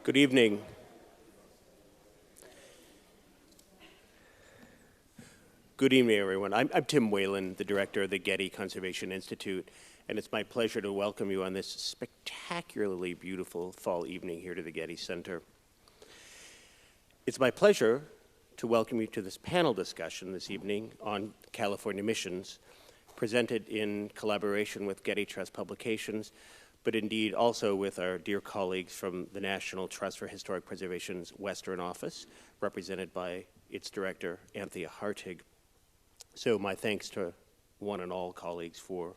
Good evening. Good evening, everyone. I'm Tim Whalen, the director of the Getty Conservation Institute, and it's my pleasure to welcome you on this spectacularly beautiful fall evening here to the Getty Center. It's my pleasure to welcome you to this panel discussion this evening on California missions, presented in collaboration with Getty Trust Publications, but indeed also with our dear colleagues from the National Trust for Historic Preservation's Western Office, represented by its director, Anthea Hartig. So my thanks to one and all colleagues for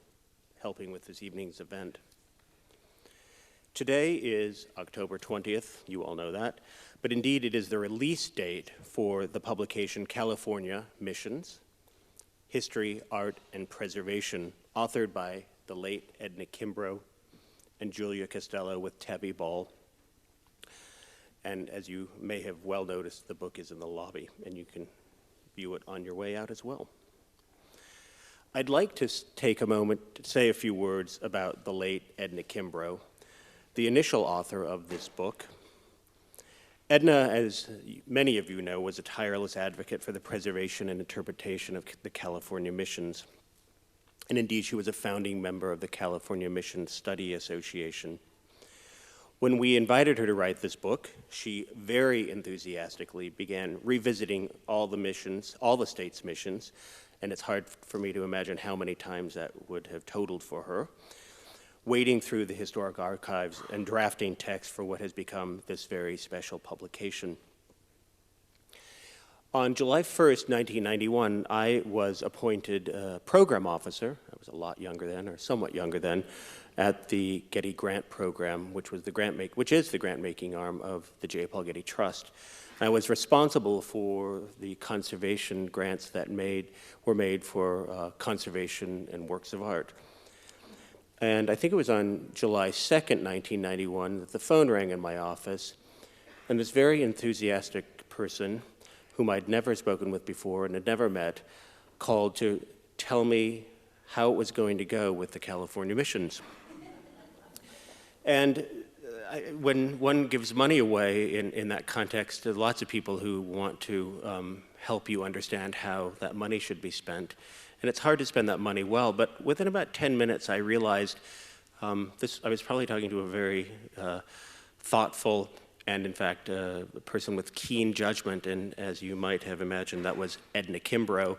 helping with this evening's event. Today is October 20th, you all know that, but indeed it is the release date for the publication California Missions, History, Art, and Preservation, authored by the late Edna Kimbrough and Julia Costello with Tabby Ball. And as you may have well noticed, the book is in the lobby, and you can view it on your way out as well. I'd like to take a moment to say a few words about the late Edna Kimbrough, the initial author of this book. Edna, as many of you know, was a tireless advocate for the preservation and interpretation of the California missions. And indeed, she was a founding member of the California Mission Study Association. When we invited her to write this book, she very enthusiastically began revisiting all the missions, all the state's missions, and it's hard for me to imagine how many times that would have totaled for her, wading through the historic archives and drafting text for what has become this very special publication. On July 1st, 1991, I was appointed program officer. I was a lot younger then, or somewhat younger then, at the Getty Grant Program, which is the grant-making arm of the J. Paul Getty Trust. I was responsible for the conservation grants that were made for conservation and works of art. And I think it was on July 2nd, 1991, that the phone rang in my office, and this very enthusiastic person, whom I'd never spoken with before and had never met, called to tell me how it was going to go with the California missions. And when one gives money away in that context, there are lots of people who want to help you understand how that money should be spent. And it's hard to spend that money well, but within about 10 minutes I realized I was probably talking to a very thoughtful and in fact, a person with keen judgment, and as you might have imagined, that was Edna Kimbrough.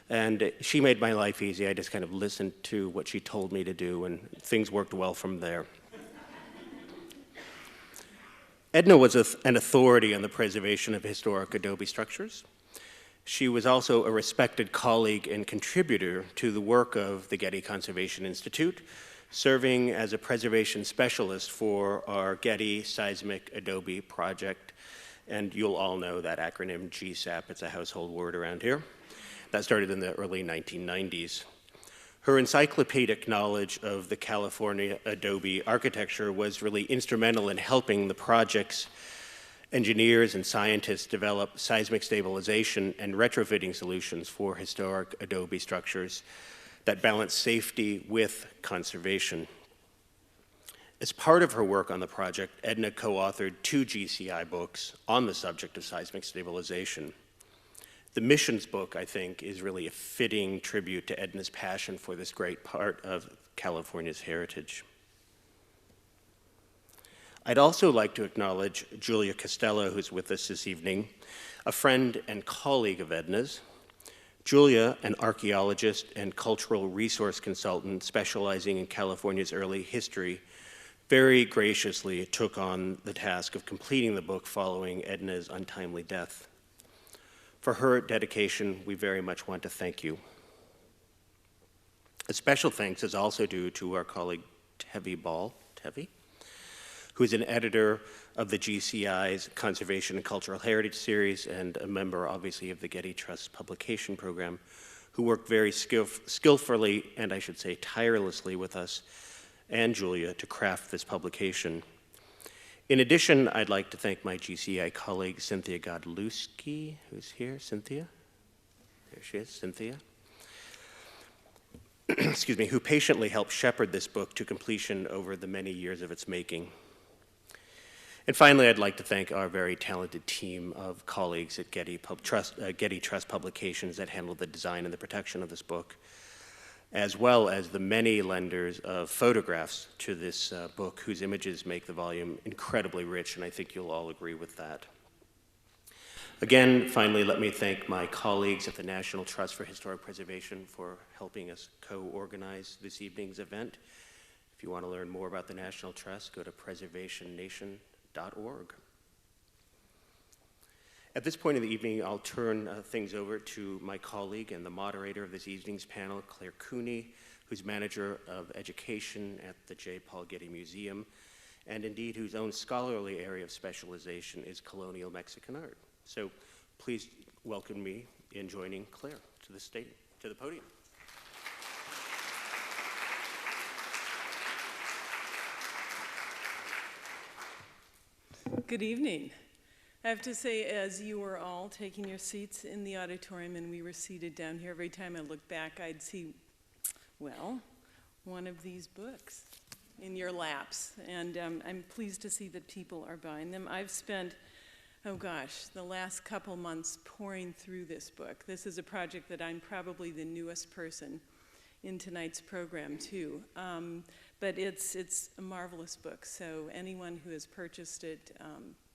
And she made my life easy. I just kind of listened to what she told me to do, and things worked well from there. Edna was an authority on the preservation of historic adobe structures. She was also a respected colleague and contributor to the work of the Getty Conservation Institute, serving as a preservation specialist for our Getty Seismic Adobe Project. And you'll all know that acronym GSAP. It's a household word around here. That started in the early 1990s. Her encyclopedic knowledge of the California adobe architecture was really instrumental in helping the project's engineers and scientists develop seismic stabilization and retrofitting solutions for historic adobe structures that balance safety with conservation. As part of her work on the project, Edna co-authored 2 GCI books on the subject of seismic stabilization. The missions book, I think, is really a fitting tribute to Edna's passion for this great part of California's heritage. I'd also like to acknowledge Julia Costello, who's with us this evening, a friend and colleague of Edna's. Julia, an archaeologist and cultural resource consultant specializing in California's early history, very graciously took on the task of completing the book following Edna's untimely death. For her dedication, we very much want to thank you. A special thanks is also due to our colleague Tabby Ball, who is an editor of the GCI's Conservation and Cultural Heritage Series and a member, obviously, of the Getty Trust Publication Program, who worked very skillfully, and I should say tirelessly, with us and Julia to craft this publication. In addition, I'd like to thank my GCI colleague, Cynthia Godlewski, who's here. Cynthia? There she is, Cynthia. Excuse me, who patiently helped shepherd this book to completion over the many years of its making. And finally, I'd like to thank our very talented team of colleagues at Getty Trust Publications that handled the design and the production of this book, as well as the many lenders of photographs to this book whose images make the volume incredibly rich, and I think you'll all agree with that. Again, finally, let me thank my colleagues at the National Trust for Historic Preservation for helping us co-organize this evening's event. If you want to learn more about the National Trust, go to preservationnation.org. At this point in the evening, I'll turn things over to my colleague and the moderator of this evening's panel, Clare Cooney, who's manager of education at the J. Paul Getty Museum, and indeed whose own scholarly area of specialization is colonial Mexican art. So please welcome me in joining Clare to the podium. Good evening. I have to say, as you were all taking your seats in the auditorium and we were seated down here, every time I looked back, I'd see, well, one of these books in your laps. And I'm pleased to see that people are buying them. I've spent, oh gosh, the last couple months pouring through this book. This is a project that I'm probably the newest person in tonight's program, too. But it's a marvelous book, so anyone who has purchased it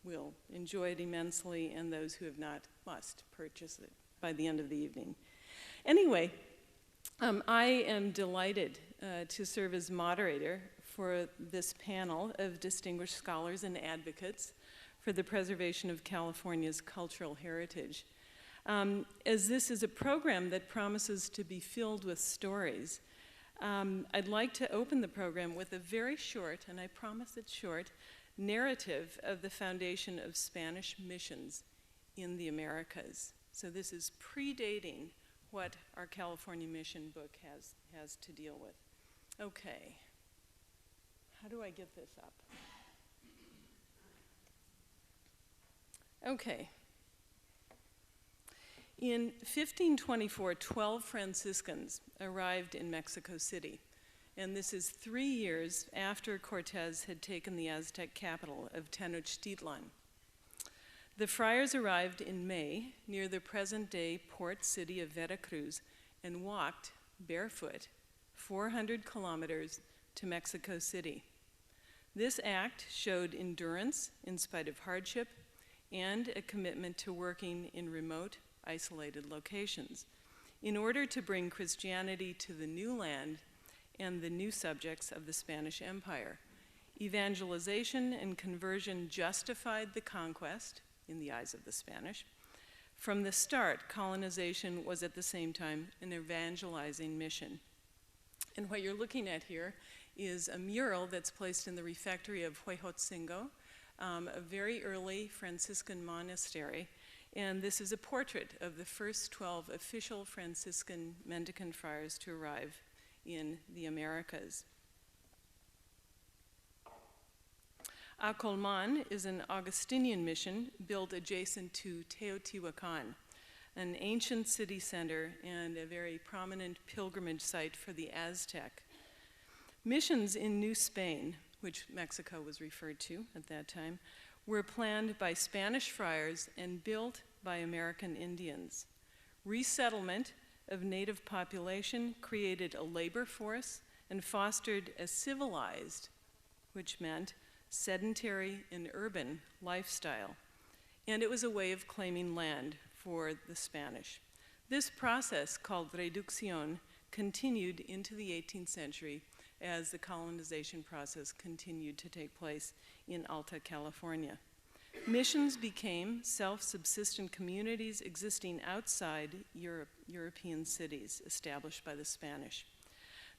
will enjoy it immensely, and those who have not must purchase it by the end of the evening. Anyway, I am delighted to serve as moderator for this panel of distinguished scholars and advocates for the preservation of California's cultural heritage. As this is a program that promises to be filled with stories, I'd like to open the program with a very short, and I promise it's short, narrative of the foundation of Spanish missions in the Americas. So this is predating what our California mission book has to deal with. Okay, how do I get this up? Okay. In 1524, 12 Franciscans arrived in Mexico City, and this is 3 years after Cortez had taken the Aztec capital of Tenochtitlan. The friars arrived in May near the present-day port city of Veracruz and walked barefoot 400 kilometers to Mexico City. This act showed endurance in spite of hardship and a commitment to working in remote, isolated locations in order to bring Christianity to the new land and the new subjects of the Spanish Empire. Evangelization and conversion justified the conquest in the eyes of the Spanish. From the start, colonization was at the same time an evangelizing mission. And what you're looking at here is a mural that's placed in the refectory of Huejotzingo, a very early Franciscan monastery. And this is a portrait of the first 12 official Franciscan mendicant friars to arrive in the Americas. Acolman is an Augustinian mission built adjacent to Teotihuacan, an ancient city center and a very prominent pilgrimage site for the Aztec. Missions in New Spain, which Mexico was referred to at that time, were planned by Spanish friars and built by American Indians. Resettlement of native population created a labor force and fostered a civilized, which meant sedentary and urban lifestyle. And it was a way of claiming land for the Spanish. This process, called reducción, continued into the 18th century as the colonization process continued to take place in Alta California. Missions became self-subsistent communities existing outside European cities established by the Spanish.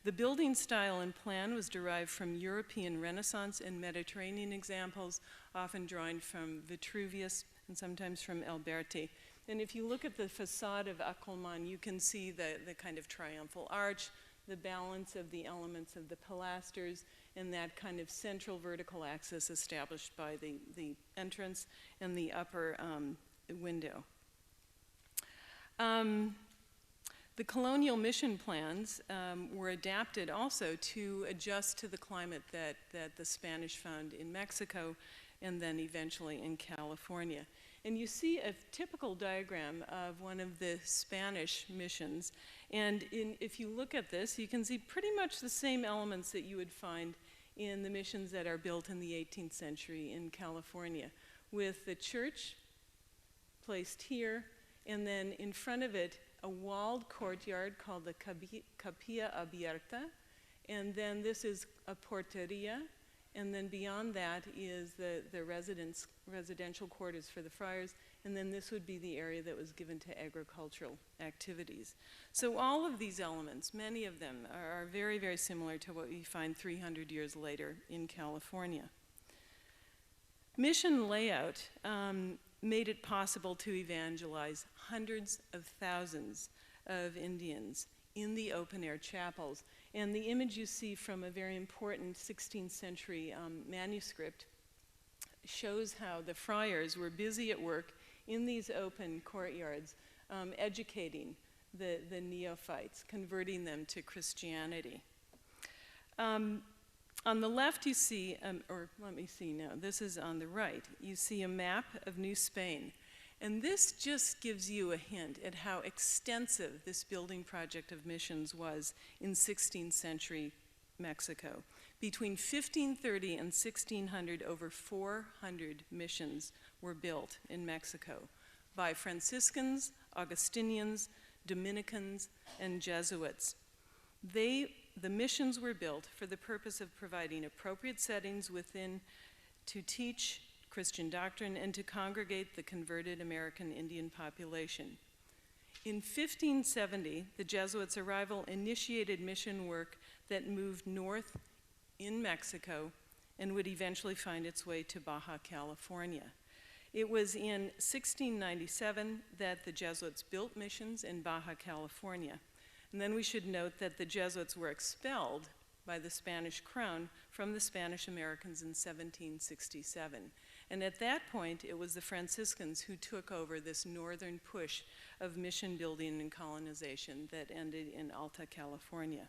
The building style and plan was derived from European Renaissance and Mediterranean examples, often drawn from Vitruvius and sometimes from Alberti. And if you look at the facade of Acolman, you can see the kind of triumphal arch, the balance of the elements of the pilasters, and that kind of central vertical axis established by the entrance and the upper window. The colonial mission plans were adapted also to adjust to the climate that the Spanish found in Mexico, and then eventually in California. And you see a typical diagram of one of the Spanish missions. And if you look at this, you can see pretty much the same elements that you would find in the missions that are built in the 18th century in California, with the church placed here, and then in front of it, a walled courtyard called the Capilla Abierta, and then this is a porteria, and then beyond that is the residential quarters for the friars, and then this would be the area that was given to agricultural activities. So all of these elements, many of them, are very, very similar to what we find 300 years later in California. Mission layout made it possible to evangelize hundreds of thousands of Indians in the open-air chapels. And the image you see from a very important 16th century manuscript shows how the friars were busy at work in these open courtyards, educating the neophytes, converting them to Christianity. On the left you see, or let me see now, this is on the right, you see a map of New Spain. And this just gives you a hint at how extensive this building project of missions was in 16th century Mexico. Between 1530 and 1600, over 400 missions were built in Mexico by Franciscans, Augustinians, Dominicans, and Jesuits. The missions were built for the purpose of providing appropriate settings within to teach Christian doctrine and to congregate the converted American Indian population. In 1570, the Jesuits' arrival initiated mission work that moved north in Mexico and would eventually find its way to Baja California. It was in 1697 that the Jesuits built missions in Baja California. And then we should note that the Jesuits were expelled by the Spanish crown from the Spanish Americans in 1767. And at that point, it was the Franciscans who took over this northern push of mission building and colonization that ended in Alta California.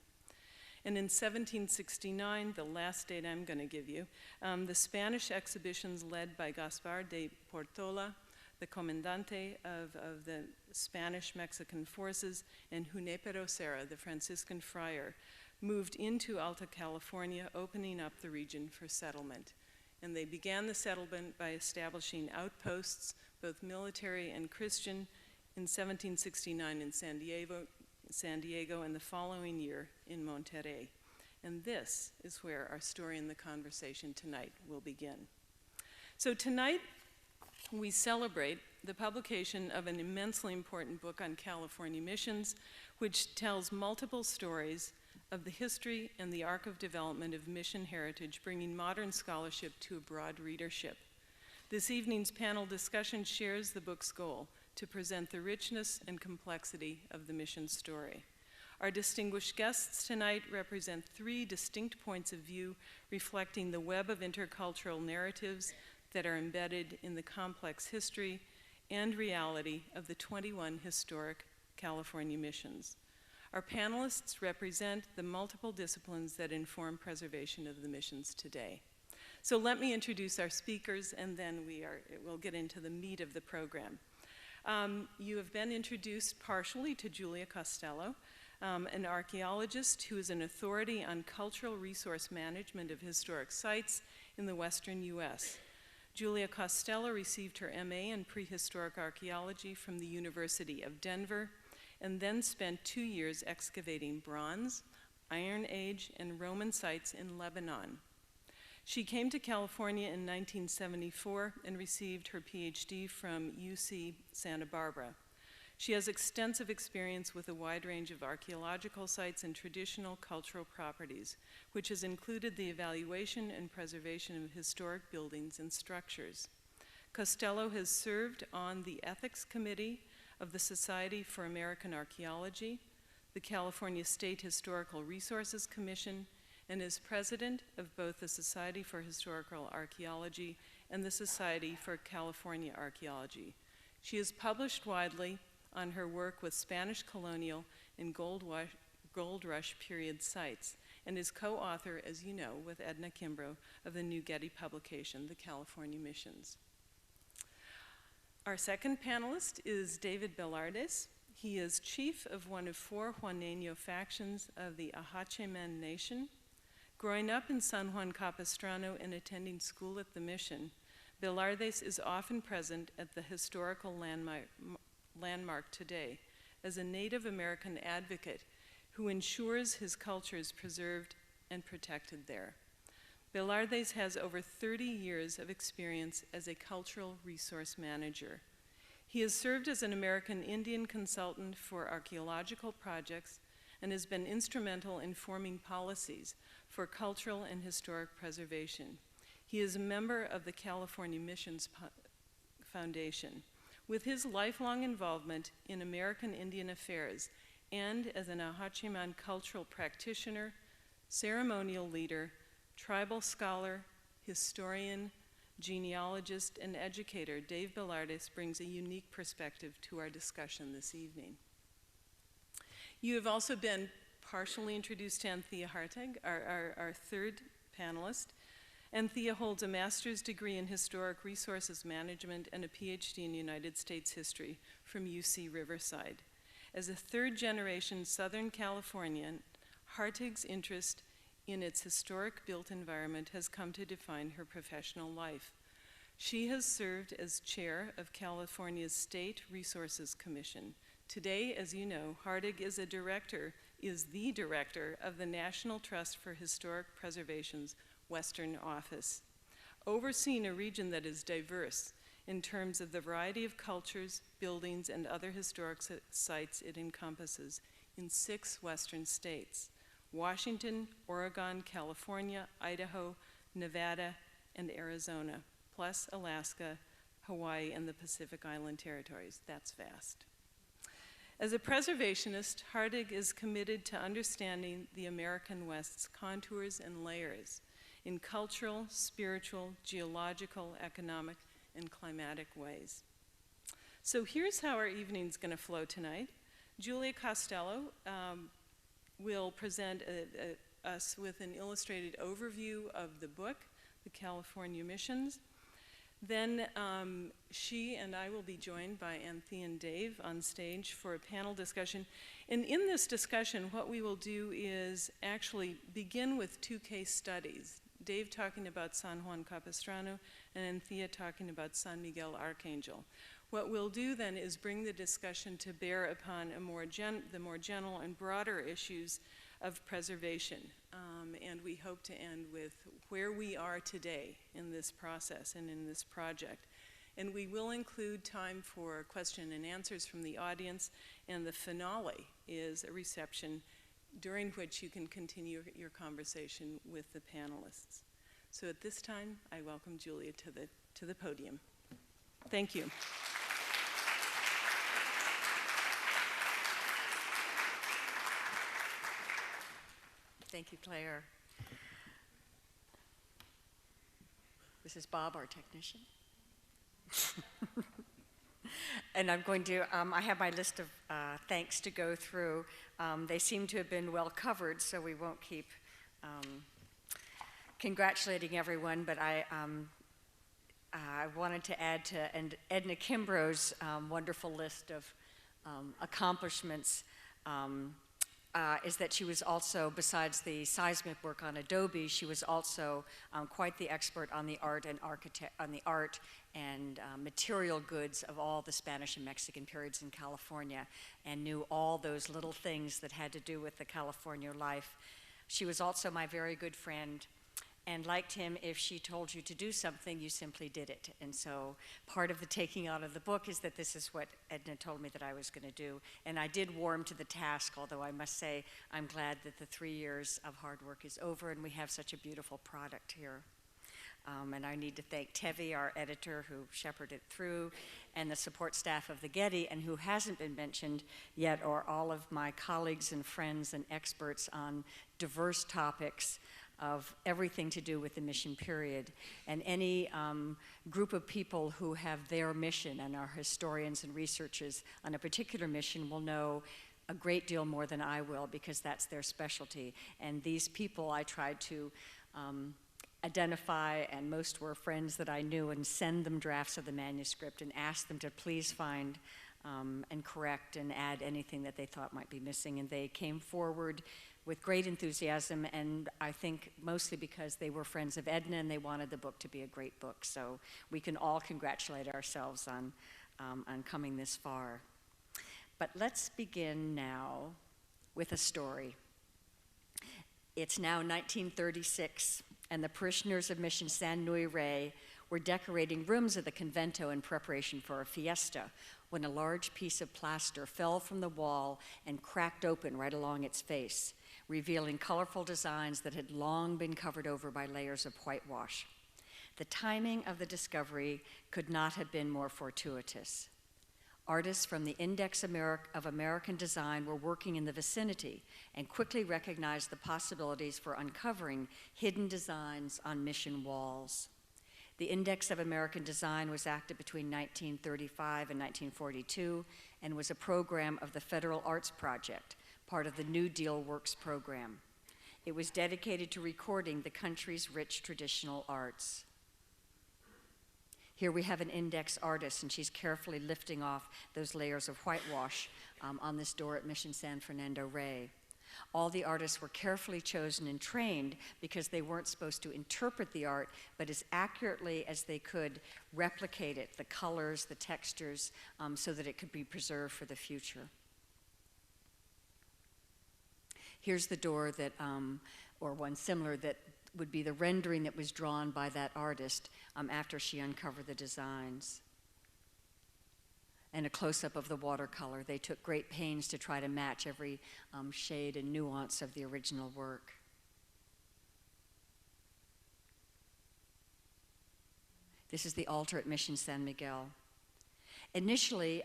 And in 1769, the last date I'm going to give you, the Spanish exhibitions led by Gaspar de Portola, the comandante of the Spanish-Mexican forces, and Junipero Serra, the Franciscan friar, moved into Alta California, opening up the region for settlement. And they began the settlement by establishing outposts, both military and Christian, in 1769 in San Diego, and the following year in Monterrey. And this is where our story and the conversation tonight will begin. So tonight, we celebrate the publication of an immensely important book on California missions, which tells multiple stories of the history and the arc of development of mission heritage, bringing modern scholarship to a broad readership. This evening's panel discussion shares the book's goal to present the richness and complexity of the mission story. Our distinguished guests tonight represent three distinct points of view reflecting the web of intercultural narratives that are embedded in the complex history and reality of the 21 historic California missions. Our panelists represent the multiple disciplines that inform preservation of the missions today. So let me introduce our speakers, and then we'll get into the meat of the program. You have been introduced partially to Julia Costello, an archaeologist who is an authority on cultural resource management of historic sites in the Western U.S. Julia Costello received her MA in prehistoric archaeology from the University of Denver, and then spent 2 years excavating Bronze, Iron Age, and Roman sites in Lebanon. She came to California in 1974 and received her PhD from UC Santa Barbara. She has extensive experience with a wide range of archaeological sites and traditional cultural properties, which has included the evaluation and preservation of historic buildings and structures. Costello has served on the Ethics Committee of the Society for American Archaeology, the California State Historical Resources Commission, and is president of both the Society for Historical Archaeology and the Society for California Archaeology. She has published widely on her work with Spanish colonial and Gold Rush period sites, and is co-author, as you know, with Edna Kimbrough of the new Getty publication, The California Missions. Our second panelist is David Belardes. He is chief of one of 4 Juaneño factions of the Ahacheman Nation. Growing up in San Juan Capistrano and attending school at the mission, Belardes is often present at the historical landmark today as a Native American advocate who ensures his culture is preserved and protected there. Belardes has over 30 years of experience as a cultural resource manager. He has served as an American Indian consultant for archaeological projects and has been instrumental in forming policies for cultural and historic preservation. He is a member of the California Missions Foundation. With his lifelong involvement in American Indian affairs and as an Ahacheman cultural practitioner, ceremonial leader, tribal scholar, historian, genealogist, and educator, Dave Belardes brings a unique perspective to our discussion this evening. You have also been partially introduced to Anthea Hartog, our third panelist. Anthea holds a master's degree in historic resources management and a PhD in United States history from UC Riverside. As a third-generation Southern Californian, Hartog's interest in its historic built environment has come to define her professional life. She has served as chair of California's State Resources Commission. Today, as you know, Hartog is the director of the National Trust for Historic Preservation's Western Office, overseeing a region that is diverse in terms of the variety of cultures, buildings, and other historic sites it encompasses in 6 Western states: Washington, Oregon, California, Idaho, Nevada, and Arizona, plus Alaska, Hawaii, and the Pacific Island territories. That's vast. As a preservationist, Hartog is committed to understanding the American West's contours and layers in cultural, spiritual, geological, economic, and climatic ways. So here's how our evening's going to flow tonight. Julia Costello will present us with an illustrated overview of the book, The California Missions. Then she and I will be joined by Anthea and Dave on stage for a panel discussion. And in this discussion, what we will do is actually begin with 2 case studies. Dave talking about San Juan Capistrano and Anthea talking about San Miguel Arcanjo. What we'll do then is bring the discussion to bear upon the more general and broader issues of preservation. And we hope to end with where we are today in this process and in this project. And we will include time for question and answers from the audience, and the finale is a reception during which you can continue your conversation with the panelists. So at this time, I welcome Julia to the podium. Thank you. Thank you, Claire. This is Bob, our technician. And I'm going to, I have my list of thanks to go through. They seem to have been well covered, so we won't keep congratulating everyone, but I wanted to add to Edna Kimbrough's wonderful list of accomplishments is that she was also, besides the seismic work on Adobe, she was also quite the expert on the art and material goods of all the Spanish and Mexican periods in California, and knew all those little things that had to do with the California life. She was also my very good friend, and liked him. If she told you to do something, you simply did it. And so part of the taking out of the book is that this is what Edna told me that I was going to do. And I did warm to the task, although I must say I'm glad that the 3 years of hard work is over and we have such a beautiful product here. And I need to thank Tevi, our editor, who shepherded it through, and the support staff of the Getty, and who hasn't been mentioned yet, or all of my colleagues and friends and experts on diverse topics of everything to do with the mission period. And any group of people who have their mission and are historians and researchers on a particular mission will know a great deal more than I will, because that's their specialty. And these people I tried to identify, and most were friends that I knew, and send them drafts of the manuscript and ask them to please find and correct and add anything that they thought might be missing. And they came forward with great enthusiasm, and I think mostly because they were friends of Edna and they wanted the book to be a great book. So we can all congratulate ourselves on coming this far. But let's begin now with a story. It's now 1936, and the parishioners of Mission San Nui Rey were decorating rooms of the convento in preparation for a fiesta when a large piece of plaster fell from the wall and cracked open right along its face, revealing colorful designs that had long been covered over by layers of whitewash. The timing of the discovery could not have been more fortuitous. Artists from the Index of American Design were working in the vicinity and quickly recognized the possibilities for uncovering hidden designs on mission walls. The Index of American Design was active between 1935 and 1942 and was a program of the Federal Arts Project, part of the New Deal Works program. It was dedicated to recording the country's rich traditional arts. Here we have an index artist, and she's carefully lifting off those layers of whitewash on this door at Mission San Fernando Rey. All the artists were carefully chosen and trained because they weren't supposed to interpret the art, but as accurately as they could replicate it, the colors, the textures, so that it could be preserved for the future. Here's the door that, or one similar, that would be the rendering that was drawn by that artist after she uncovered the designs. And a close-up of the watercolor. They took great pains to try to match every shade and nuance of the original work. This is the altar at Mission San Miguel. Initially,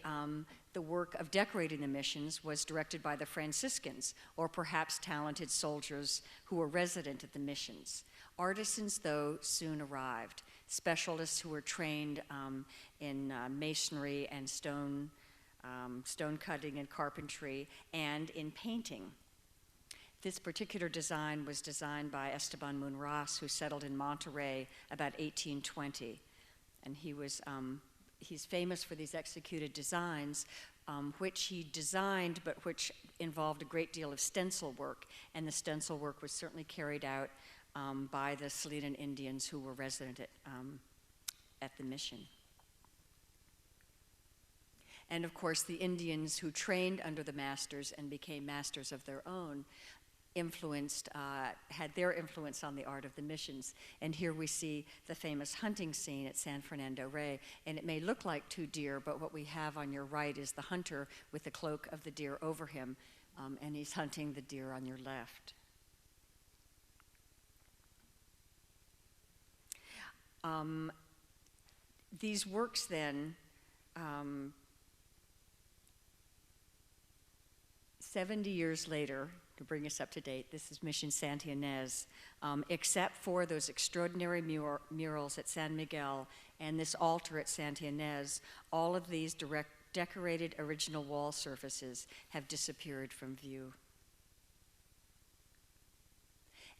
the work of decorating the missions was directed by the Franciscans, or perhaps talented soldiers who were resident at the missions. Artisans, though, soon arrived, specialists who were trained in masonry and stone cutting and carpentry, and in painting. This particular design was designed by Esteban Munras, who settled in Monterrey about 1820. And he's famous for these executed designs, which he designed, but which involved a great deal of stencil work. And the stencil work was certainly carried out by the Slated Indians who were resident at the mission. And of course, the Indians who trained under the masters and became masters of their own had their influence on the art of the missions. And here we see the famous hunting scene at San Fernando Rey. And it may look like two deer, but what we have on your right is the hunter with the cloak of the deer over him, and he's hunting the deer on your left. These works then, 70 years later, to bring us up to date, this is Mission Santa Ynez, except for those extraordinary murals at San Miguel and this altar at Santa Ynez, all of these decorated original wall surfaces have disappeared from view.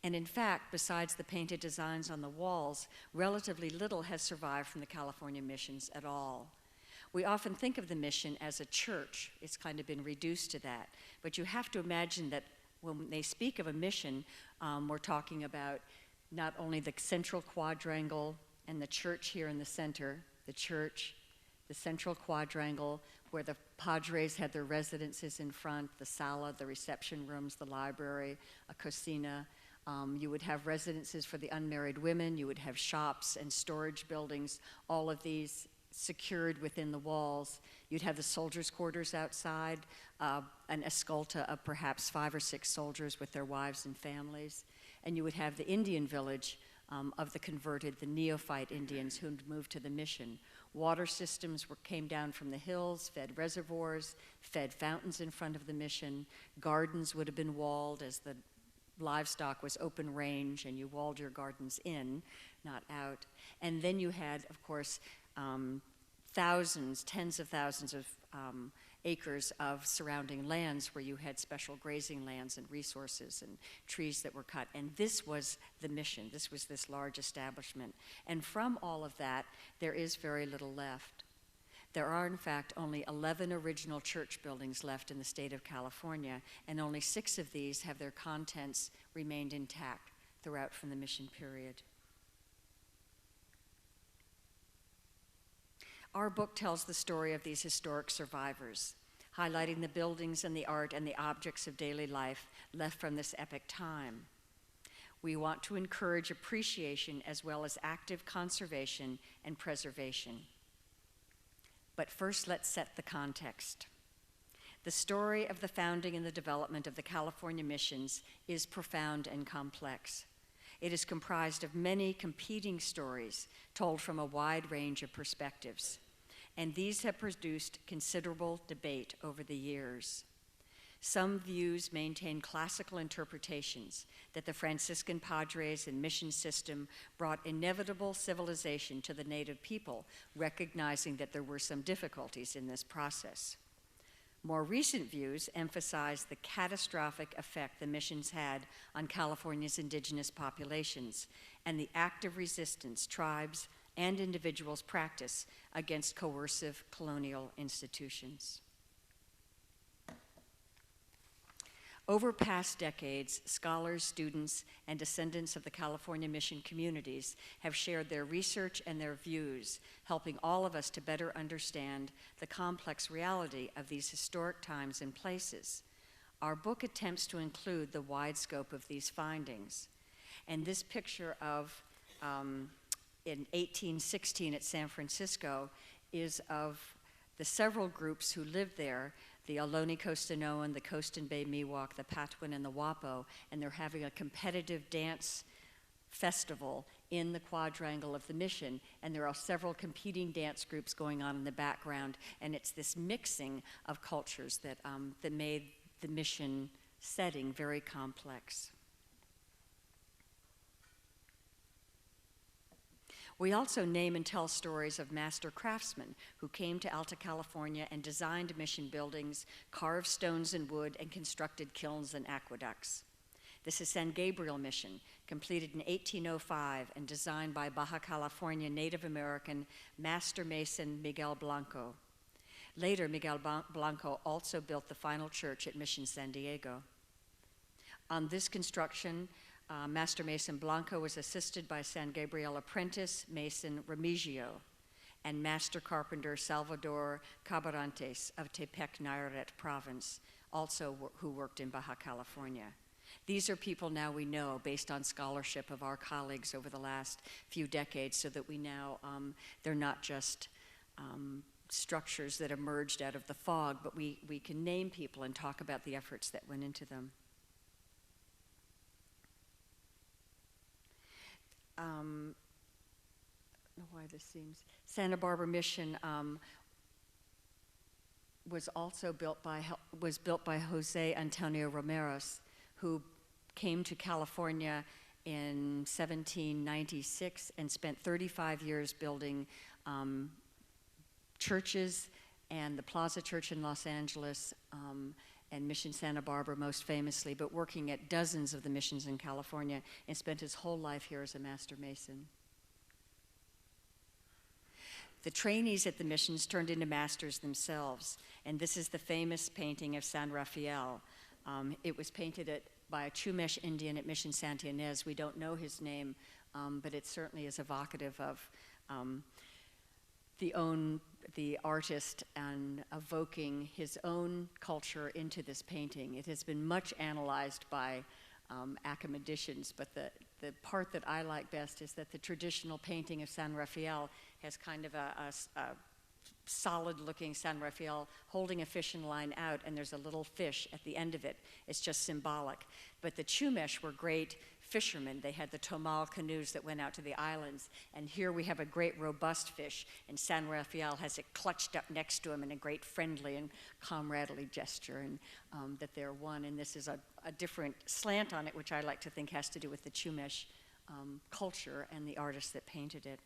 And in fact, besides the painted designs on the walls, relatively little has survived from the California missions at all. We often think of the mission as a church. It's kind of been reduced to that. But you have to imagine that when they speak of a mission, we're talking about not only the central quadrangle and the church here in the center, the church, the central quadrangle where the padres had their residences in front, the sala, the reception rooms, the library, a cocina. You would have residences for the unmarried women. You would have shops and storage buildings, all of these secured within the walls. You'd have the soldiers' quarters outside, an escolta of perhaps 5 or 6 soldiers with their wives and families. And you would have the Indian village of the converted, the neophyte Indians who had moved to the mission. Water systems came down from the hills, fed reservoirs, fed fountains in front of the mission. Gardens would have been walled as the livestock was open range, and you walled your gardens in, not out. And then you had, of course, thousands, tens of thousands of acres of surrounding lands where you had special grazing lands and resources and trees that were cut. And this was the mission. This was this large establishment. And from all of that, there is very little left. There are, in fact, only 11 original church buildings left in the state of California, and only 6 of these have their contents remained intact throughout from the mission period. Our book tells the story of these historic survivors, highlighting the buildings and the art and the objects of daily life left from this epic time. We want to encourage appreciation as well as active conservation and preservation. But first, let's set the context. The story of the founding and the development of the California missions is profound and complex. It is comprised of many competing stories told from a wide range of perspectives, and these have produced considerable debate over the years. Some views maintain classical interpretations that the Franciscan padres and mission system brought inevitable civilization to the native people, recognizing that there were some difficulties in this process. More recent views emphasize the catastrophic effect the missions had on California's indigenous populations and the active resistance tribes and individuals practice against coercive colonial institutions. Over past decades, scholars, students, and descendants of the California mission communities have shared their research and their views, helping all of us to better understand the complex reality of these historic times and places. Our book attempts to include the wide scope of these findings. And this picture of, in 1816 at San Francisco, is of the several groups who lived there, the Ohlone Costanoan, the Coaston Bay Miwok, the Patwin, and the Wapo, and they're having a competitive dance festival in the quadrangle of the mission, and there are several competing dance groups going on in the background, and it's this mixing of cultures that, that made the mission setting very complex. We also name and tell stories of master craftsmen who came to Alta California and designed mission buildings, carved stones and wood, and constructed kilns and aqueducts. This is San Gabriel Mission, completed in 1805 and designed by Baja California Native American master mason Miguel Blanco. Later, Miguel Blanco also built the final church at Mission San Diego. On this construction, Master Mason Blanco was assisted by San Gabriel apprentice Mason Remigio and Master Carpenter Salvador Cabarantes of Tepec Nayarit province, also who worked in Baja California. These are people now we know based on scholarship of our colleagues over the last few decades, so that we now, they're not just structures that emerged out of the fog, but we can name people and talk about the efforts that went into them. I don't know why this seems. Santa Barbara Mission was also built by Jose Antonio Romeros, who came to California in 1796 and spent 35 years building churches, and the Plaza Church in Los Angeles, and Mission Santa Barbara most famously, but working at dozens of the missions in California, and spent his whole life here as a master mason. The trainees at the missions turned into masters themselves, and this is the famous painting of San Rafael. It was painted by a Chumash Indian at Mission Santa Ynez. We don't know his name, but it certainly is evocative of the artist and evoking his own culture into this painting. It has been much analyzed by academicians, but the part that I like best is that the traditional painting of San Rafael has kind of a solid-looking San Rafael holding a fishing line out, and there's a little fish at the end of it. It's just symbolic. But the Chumash were great fishermen. They had the Tomal canoes that went out to the islands, and here we have a great robust fish, and San Rafael has it clutched up next to him in a great friendly and comradely gesture, and that they're one. And this is a different slant on it, which I like to think has to do with the Chumash culture and the artist that painted it.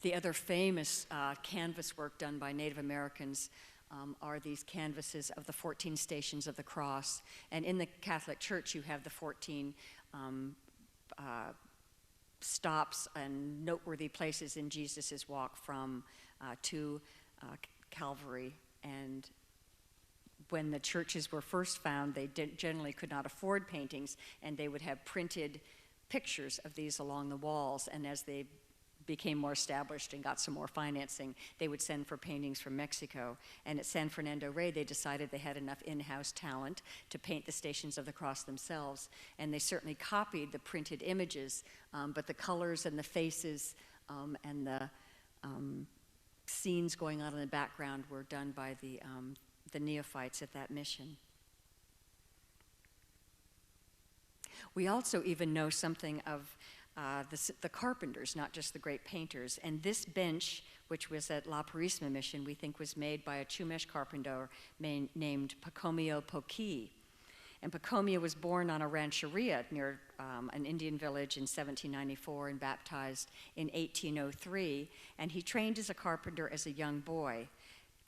The other famous canvas work done by Native Americans are these canvases of the 14 Stations of the Cross. And in the Catholic Church, you have the 14 stops and noteworthy places in Jesus' walk from to Calvary. And when the churches were first found, they generally could not afford paintings, and they would have printed pictures of these along the walls. And as they became more established and got some more financing, they would send for paintings from Mexico. And at San Fernando Rey, they decided they had enough in-house talent to paint the Stations of the Cross themselves. And they certainly copied the printed images, but the colors and the faces and the scenes going on in the background were done by the neophytes at that mission. We also even know something of the carpenters, not just the great painters. And this bench, which was at La Purísima Mission, we think was made by a Chumash carpenter named Pacomio Poqui. And Pacomio was born on a rancheria near an Indian village in 1794 and baptized in 1803. And he trained as a carpenter as a young boy.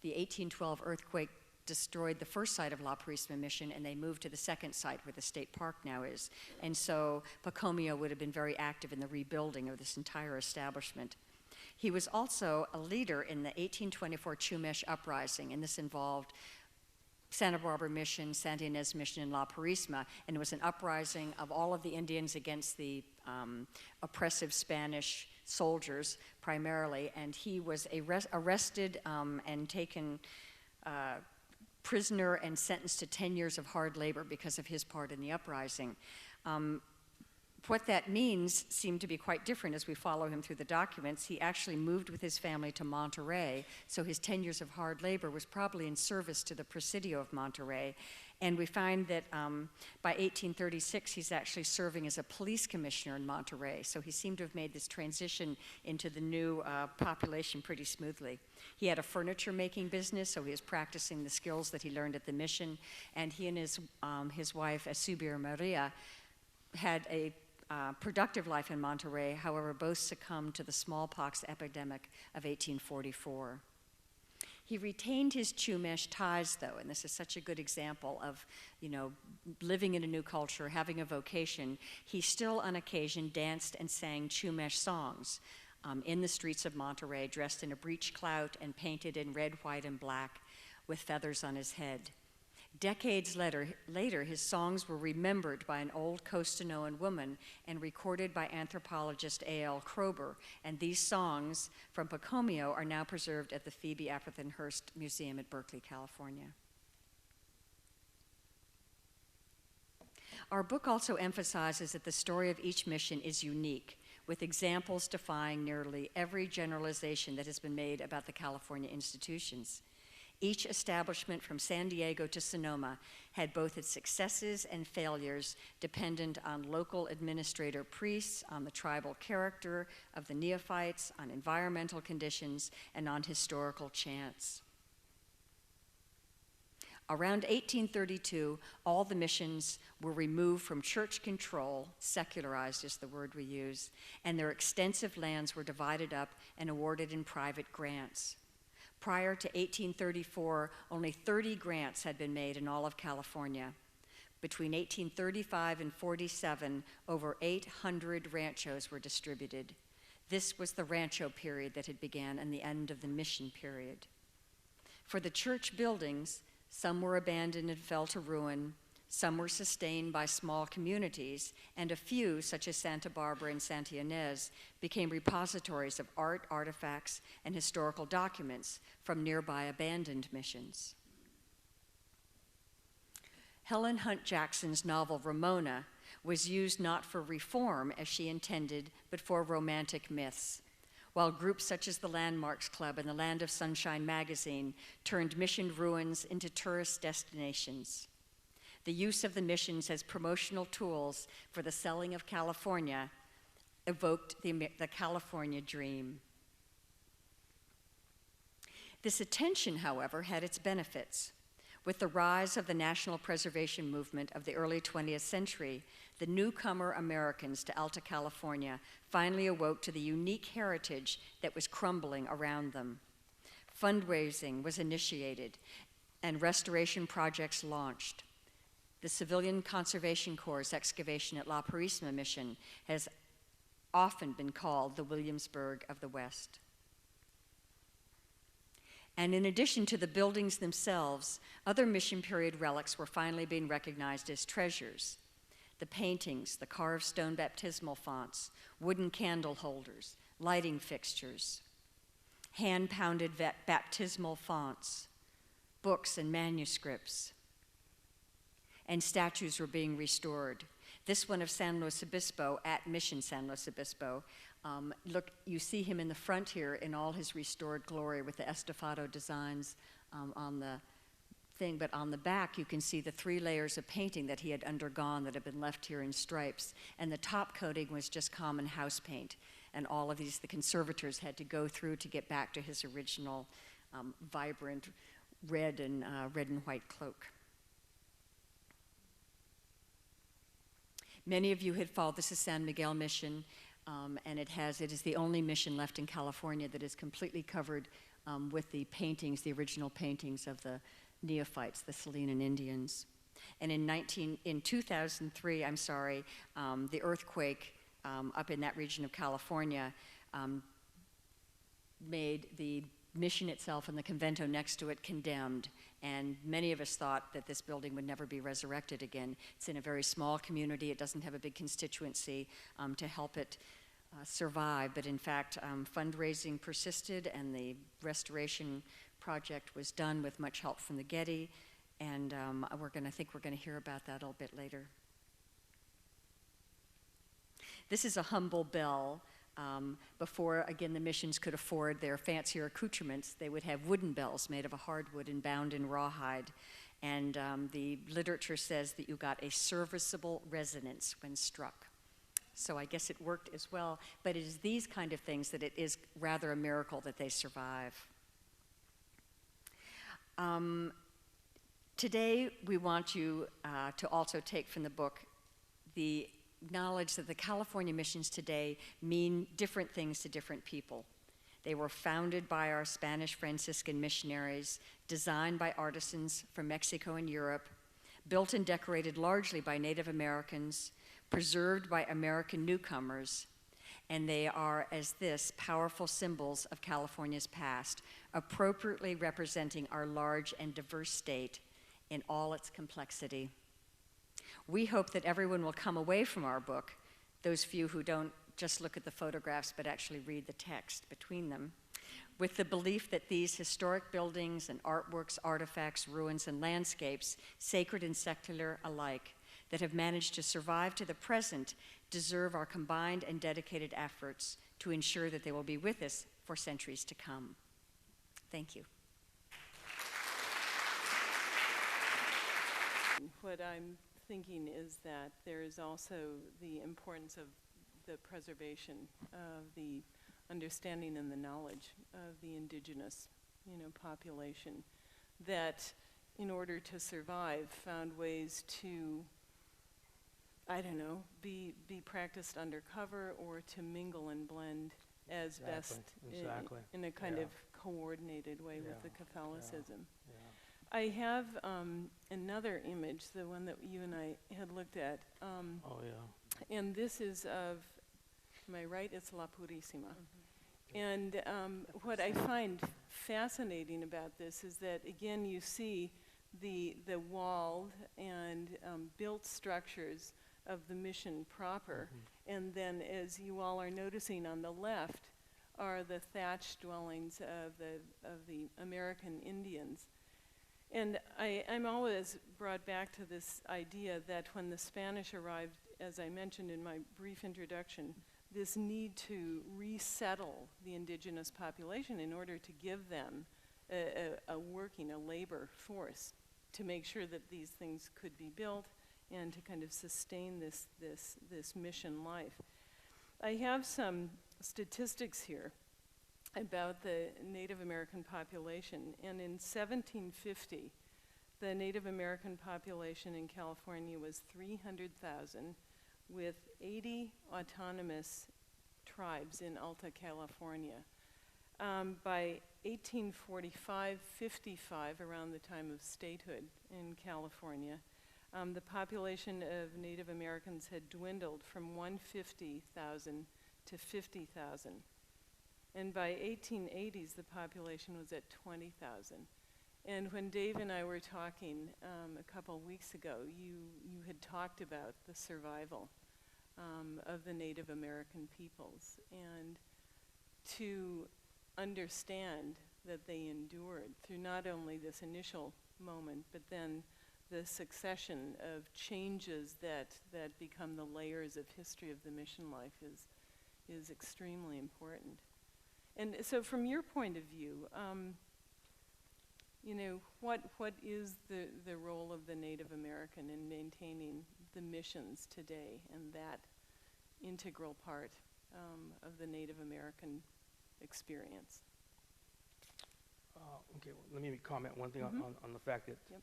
The 1812 earthquake destroyed the first site of La Purísima Mission, and they moved to the second site where the state park now is. And so Pacomio would have been very active in the rebuilding of this entire establishment. He was also a leader in the 1824 Chumash uprising, and this involved Santa Barbara Mission, Santa Ynez Mission, and La Purísima, and it was an uprising of all of the Indians against the oppressive Spanish soldiers primarily, and he was arrested and taken prisoner and sentenced to 10 years of hard labor because of his part in the uprising. What that means seemed to be quite different as we follow him through the documents. He actually moved with his family to Monterey, so his 10 years of hard labor was probably in service to the Presidio of Monterey. And we find that by 1836, he's actually serving as a police commissioner in Monterey. So he seemed to have made this transition into the new population pretty smoothly. He had a furniture making business, so he was practicing the skills that he learned at the mission. And he and his wife, Asubir Maria, had a productive life in Monterey. However, both succumbed to the smallpox epidemic of 1844. He retained his Chumash ties, though, and this is such a good example of, living in a new culture, having a vocation. He still, on occasion, danced and sang Chumash songs in the streets of Monterey, dressed in a breech clout and painted in red, white, and black with feathers on his head. Decades later, his songs were remembered by an old Costanoan woman and recorded by anthropologist A.L. Kroeber. And these songs from Pacomio are now preserved at the Phoebe Apperton Hearst Museum at Berkeley, California. Our book also emphasizes that the story of each mission is unique, with examples defying nearly every generalization that has been made about the California institutions. Each establishment from San Diego to Sonoma had both its successes and failures dependent on local administrator priests, on the tribal character of the neophytes, on environmental conditions, and on historical chance. Around 1832, all the missions were removed from church control, secularized is the word we use, and their extensive lands were divided up and awarded in private grants. Prior to 1834, only 30 grants had been made in all of California. Between 1835 and 47, over 800 ranchos were distributed. This was the rancho period that had began and the end of the mission period. For the church buildings, some were abandoned and fell to ruin, some were sustained by small communities, and a few, such as Santa Barbara and Santa Ynez, became repositories of art, artifacts, and historical documents from nearby abandoned missions. Helen Hunt Jackson's novel Ramona was used not for reform as she intended, but for romantic myths, while groups such as the Landmarks Club and the Land of Sunshine magazine turned mission ruins into tourist destinations. The use of the missions as promotional tools for the selling of California evoked the California dream. This attention, however, had its benefits. With the rise of the national preservation movement of the early 20th century, the newcomer Americans to Alta California finally awoke to the unique heritage that was crumbling around them. Fundraising was initiated and restoration projects launched. The Civilian Conservation Corps' excavation at La Purísima Mission has often been called the Williamsburg of the West. And in addition to the buildings themselves, other mission period relics were finally being recognized as treasures. The paintings, the carved stone baptismal fonts, wooden candle holders, lighting fixtures, hand-pounded baptismal fonts, books and manuscripts, and statues were being restored. This one of San Luis Obispo at Mission San Luis Obispo. Look, you see him in the front here in all his restored glory with the estofado designs on the thing, but on the back you can see the 3 layers of painting that he had undergone that had been left here in stripes, and the top coating was just common house paint, and all of these the conservators had to go through to get back to his original vibrant red and white cloak. Many of you had followed, this is San Miguel Mission, and it is the only mission left in California that is completely covered with the paintings, the original paintings of the neophytes, the Salinan Indians. And in 2003, the earthquake up in that region of California made the mission itself and the convento next to it condemned, and many of us thought that this building would never be resurrected again. It's in a very small community. It doesn't have a big constituency to help it survive, but in fact, fundraising persisted and the restoration project was done with much help from the Getty, and I think we're going to hear about that a little bit later. This is a humble bell. Before, again, the missions could afford their fancier accoutrements, they would have wooden bells made of a hardwood and bound in rawhide. And the literature says that you got a serviceable resonance when struck. So I guess it worked as well, but it is these kind of things that it is rather a miracle that they survive. Today, we want you to also take from the book the knowledge that the California missions today mean different things to different people. They were founded by our Spanish Franciscan missionaries, designed by artisans from Mexico and Europe, built and decorated largely by Native Americans, preserved by American newcomers, and they are, as this, powerful symbols of California's past, appropriately representing our large and diverse state in all its complexity. We hope that everyone will come away from our book, those few who don't just look at the photographs but actually read the text between them, with the belief that these historic buildings and artworks, artifacts, ruins, and landscapes, sacred and secular alike, that have managed to survive to the present, deserve our combined and dedicated efforts to ensure that they will be with us for centuries to come. Thank you. What I'm thinking is that there is also the importance of the preservation of the understanding and the knowledge of the indigenous, population that, in order to survive, found ways to, be practiced undercover or to mingle and blend as best in a kind of coordinated way with the Catholicism. Yeah. I have another image, the one that you and I had looked at. And this is of, am I right? It's La Purísima. Mm-hmm. And what I find fascinating about this is that, again, you see the walled and built structures of the mission proper. Mm-hmm. And then, as you all are noticing on the left, are the thatched dwellings of the American Indians. And I'm always brought back to this idea that when the Spanish arrived, as I mentioned in my brief introduction, this need to resettle the indigenous population in order to give them a labor force to make sure that these things could be built and to kind of sustain this mission life. I have some statistics here about the Native American population, and in 1750, the Native American population in California was 300,000, with 80 autonomous tribes in Alta California. By 1845-55, around the time of statehood in California, the population of Native Americans had dwindled from 150,000 to 50,000. And by 1880s, the population was at 20,000. And when Dave and I were talking a couple weeks ago, you had talked about the survival of the Native American peoples, and to understand that they endured through not only this initial moment, but then the succession of changes that become the layers of history of the mission life is extremely important. And so from your point of view, you know, what is the role of the Native American in maintaining the missions today, and that integral part of the Native American experience? Okay, well, let me comment one thing on the fact that Yep.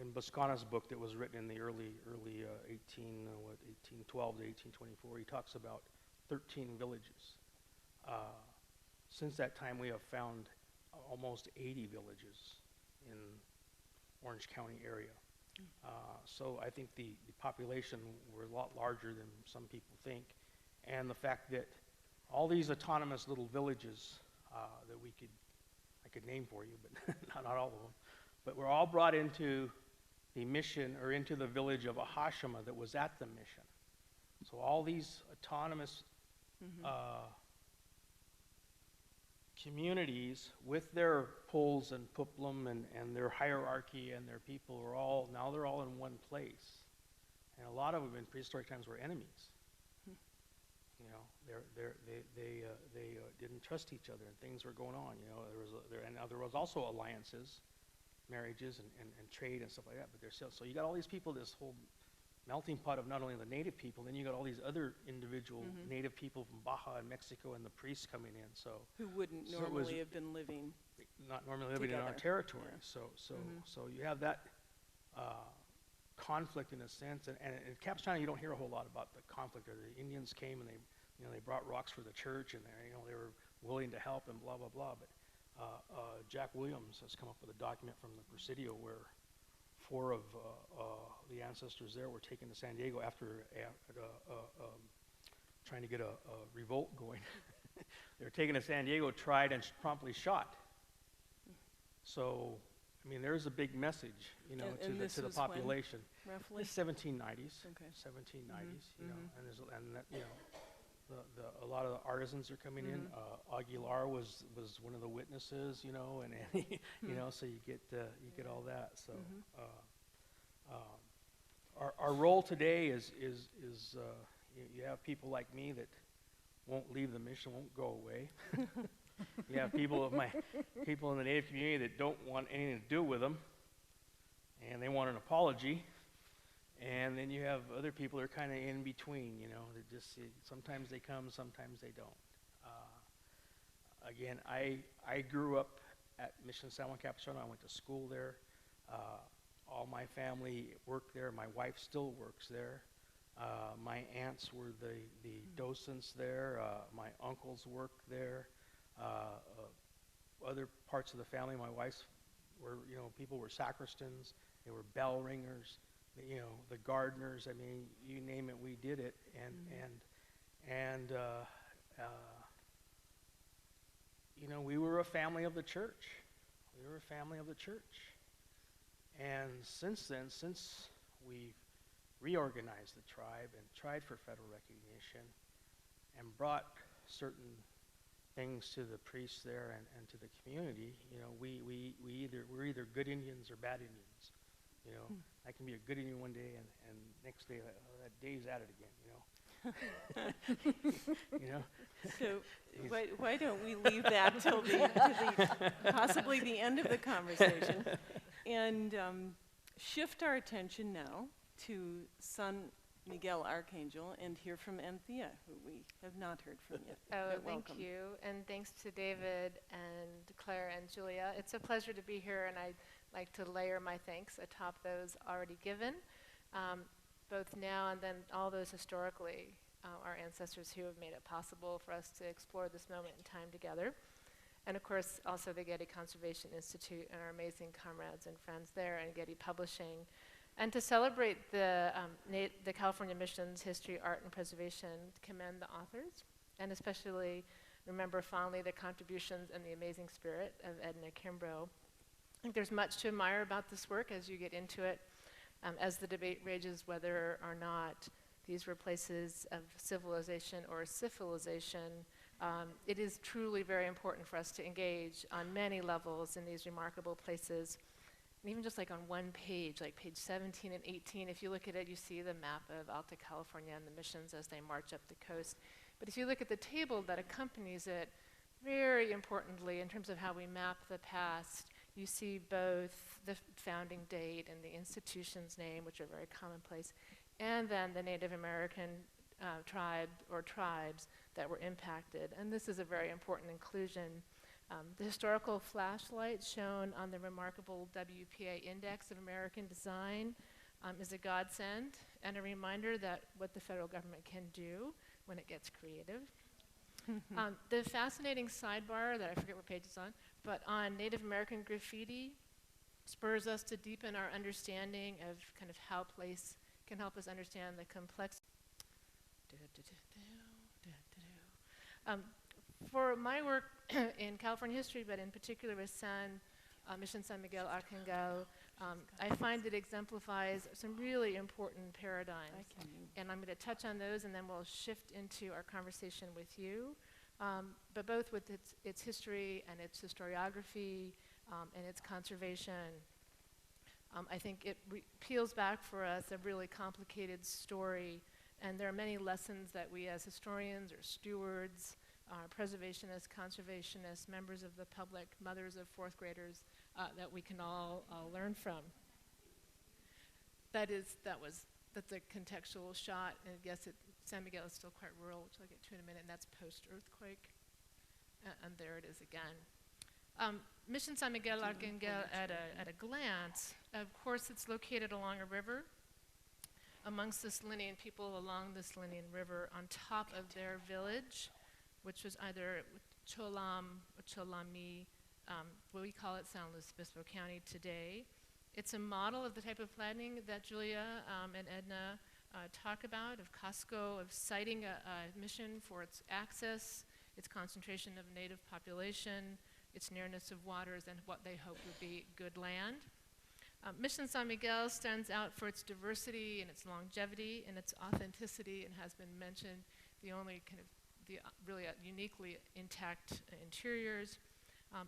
in Boscana's book that was written in the early 1812 to 1824, he talks about 13 villages. Since that time, we have found almost 80 villages in Orange County area. So I think the population were a lot larger than some people think, and the fact that all these autonomous little villages that I could name for you, but not all of them, but were all brought into the mission, or into the village of Ahashima that was at the mission. So all these autonomous communities with their poles and puplum and their hierarchy and their people are all, now they're all in one place. And a lot of them in prehistoric times were enemies. You know, they didn't trust each other, and things were going on. You know, there was also alliances, marriages, and trade and stuff like that. But there's still, so you got all these people, this whole melting pot of not only the native people, then you got all these other individual native people from Baja and Mexico, and the priests coming in. So Who wouldn't normally have been living not normally living in our together. territory. Yeah. So you have that conflict in a sense, and in Capistrano you don't hear a whole lot about the conflict. Or the Indians came and they brought rocks for the church, and they were willing to help and blah blah blah. But Jack Williams has come up with a document from the Presidio where 4 of the ancestors there were taken to San Diego after trying to get a revolt going. They were taken to San Diego, tried, and promptly shot. So, I mean, there's a big message, you know, And to the population. when, roughly? The 1790s. Okay. 1790s, you know, and that, you know, a lot of the artisans are coming in. Aguilar was one of the witnesses, you know, and you know, so you get all that. So our role today is you have people like me that won't leave the mission, won't go away. You have people in the Native community that don't want anything to do with them, and they want an apology. And then you have other people that are kind of in between, you know, that just sometimes they come, sometimes they don't. Again, I grew up at Mission San Juan Capistrano. I went to school there. All my family worked there. My wife still works there. My aunts were the docents there. My uncles worked there. Other parts of the family, my wife's were, you know, people were sacristans. They were bell ringers. You know, the gardeners. I mean, you name it, we did it. And you know, we were a family of the church. We were a family of the church. And since then, since we've reorganized the tribe and tried for federal recognition and brought certain things to the priests there and to the community, you know, we're either good Indians or bad Indians. You know, I can be a good Indian one day, and next day that day's at it again. You know. So why don't we leave that till possibly the end of the conversation, and shift our attention now to son Miguel Arcanjo and hear from Anthea, who we have not heard from yet. Oh, But thank welcome. you. And thanks to David and Claire and Julia. It's a pleasure to be here, and I'd like to layer my thanks atop those already given. both now and then all those historically, our ancestors who have made it possible for us to explore this moment in time together. And of course, also the Getty Conservation Institute and our amazing comrades and friends there, and Getty Publishing. And to celebrate the California Mission's history, art, and preservation, commend the authors, and especially remember fondly the contributions and the amazing spirit of Edna Kimbrough. I think there's much to admire about this work as you get into it, as the debate rages whether or not these were places of civilization or civilization. It is truly very important for us to engage on many levels in these remarkable places. And even just like on one page, like page 17 and 18, if you look at it, you see the map of Alta California and the missions as they march up the coast. But if you look at the table that accompanies it, very importantly, in terms of how we map the past, you see both the founding date and the institution's name, which are very commonplace, and then the Native American tribe or tribes that were impacted. And this is a very important inclusion. The historical flashlight shown on the remarkable WPA Index of American Design is a godsend and a reminder that what the federal government can do when it gets creative. The fascinating sidebar that I forget what page it's on, but on Native American graffiti spurs us to deepen our understanding of kind of how place can help us understand the complex. For my work in California history, but in particular with Mission San Miguel Arcanjo, I find it exemplifies some really important paradigms. And I'm going to touch on those, and then we'll shift into our conversation with you. But both with its history and its historiography and its conservation, I think it peels back for us a really complicated story. And there are many lessons that we as historians or stewards, preservationists, conservationists, members of the public, mothers of fourth graders, that we can all learn from. That's a contextual shot, and yes, San Miguel is still quite rural, which I'll get to in a minute, and that's post-earthquake. And there it is again. Mission San Miguel Arcanjo at a glance, of course it's located along a river, amongst the Selenian people along the Selenian River on top of their village, which was either Cholam or Cholami, what we call it San Luis Obispo County today. It's a model of the type of planning that Julia and Edna talk about, of Costco, of citing a mission for its access, its concentration of native population, its nearness of waters, and what they hope would be good land. Mission San Miguel stands out for its diversity and its longevity and its authenticity, and has been mentioned, the only kind of really uniquely intact interiors,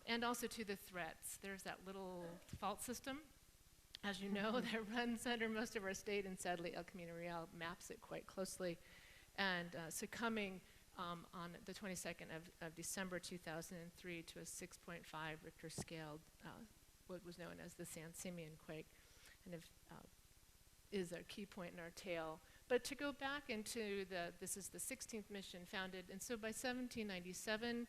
and also to the threats. There's that little fault system, as you know, that runs under most of our state, and sadly El Camino Real maps it quite closely. And succumbing on the 22nd of December 2003 to a 6.5 Richter scale, what was known as the San Simeon quake, and is a key point in our tale. But to go back into this is the 16th mission founded, and so by 1797,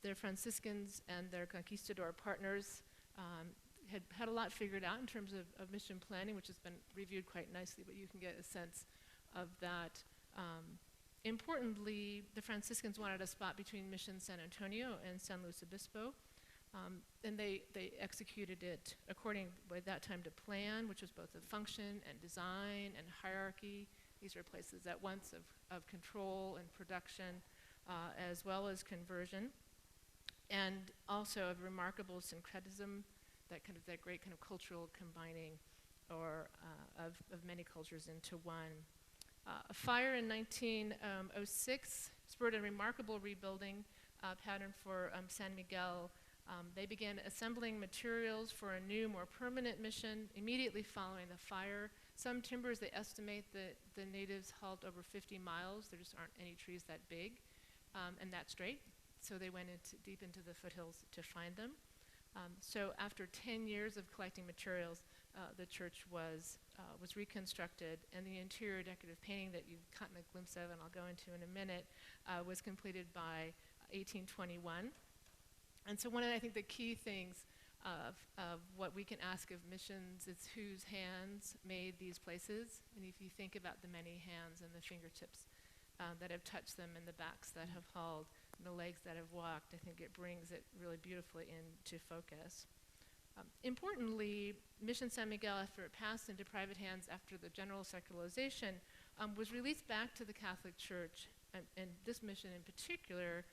their Franciscans and their conquistador partners had a lot figured out in terms of mission planning, which has been reviewed quite nicely, but you can get a sense of that. Importantly, the Franciscans wanted a spot between Mission San Antonio and San Luis Obispo, and they executed it according, by that time, to plan, which was both a function and design and hierarchy. These are places at once of control and production, as well as conversion, and also of remarkable syncretism, that great kind of cultural combining, or of many cultures into one. A fire in 1906 spurred a remarkable rebuilding pattern for San Miguel. They began assembling materials for a new, more permanent mission immediately following the fire. Some timbers, they estimate that the natives hauled over 50 miles. There just aren't any trees that big and that straight. So they went deep into the foothills to find them. So after 10 years of collecting materials, the church was reconstructed, and the interior decorative painting that you've gotten a glimpse of, and I'll go into in a minute, was completed by 1821. And so one of, I think, the key things of what we can ask of missions. It's whose hands made these places. And if you think about the many hands and the fingertips that have touched them and the backs that have hauled and the legs that have walked, I think it brings it really beautifully into focus. Importantly, Mission San Miguel, after it passed into private hands after the general secularization, was released back to the Catholic Church, and this mission in particular,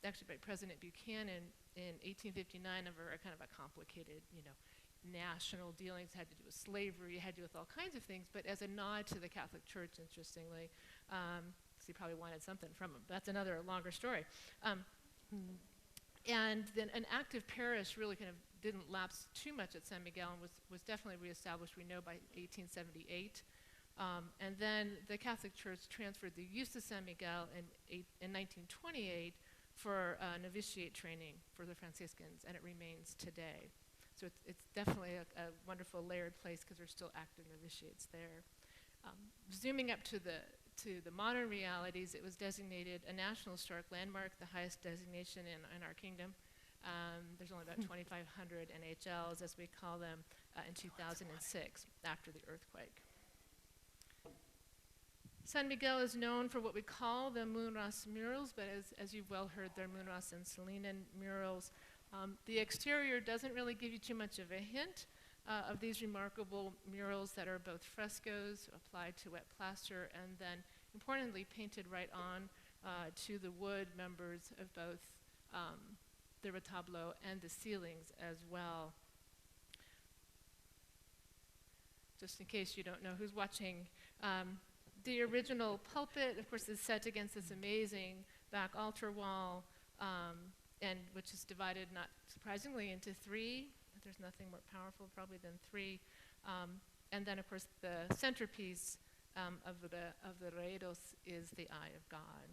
actually by President Buchanan in 1859, over a kind of a complicated, national dealings, had to do with slavery, had to do with all kinds of things, but as a nod to the Catholic Church, interestingly, because he probably wanted something from them. That's another longer story. And then an active parish really kind of didn't lapse too much at San Miguel and was definitely reestablished, we know, by 1878. And then the Catholic Church transferred the use of San Miguel in 1928 for novitiate training for the Franciscans, and it remains today. So it's definitely a wonderful layered place because there's still active novitiates there. Zooming up to the modern realities, it was designated a National Historic Landmark, the highest designation in our kingdom. There's only about 2,500 NHLs, as we call them, in 2006, after the earthquake. San Miguel is known for what we call the Moonras murals, but as you've well heard, they're Moonras and Salinan murals. The exterior doesn't really give you too much of a hint of these remarkable murals that are both frescoes applied to wet plaster and then, importantly, painted right on to the wood members of both the retablo and the ceilings as well. Just in case you don't know who's watching, the original pulpit, of course, is set against this amazing back altar wall, and which is divided, not surprisingly, into three. There's nothing more powerful probably than three. And then, of course, the centerpiece of the redos is the Eye of God.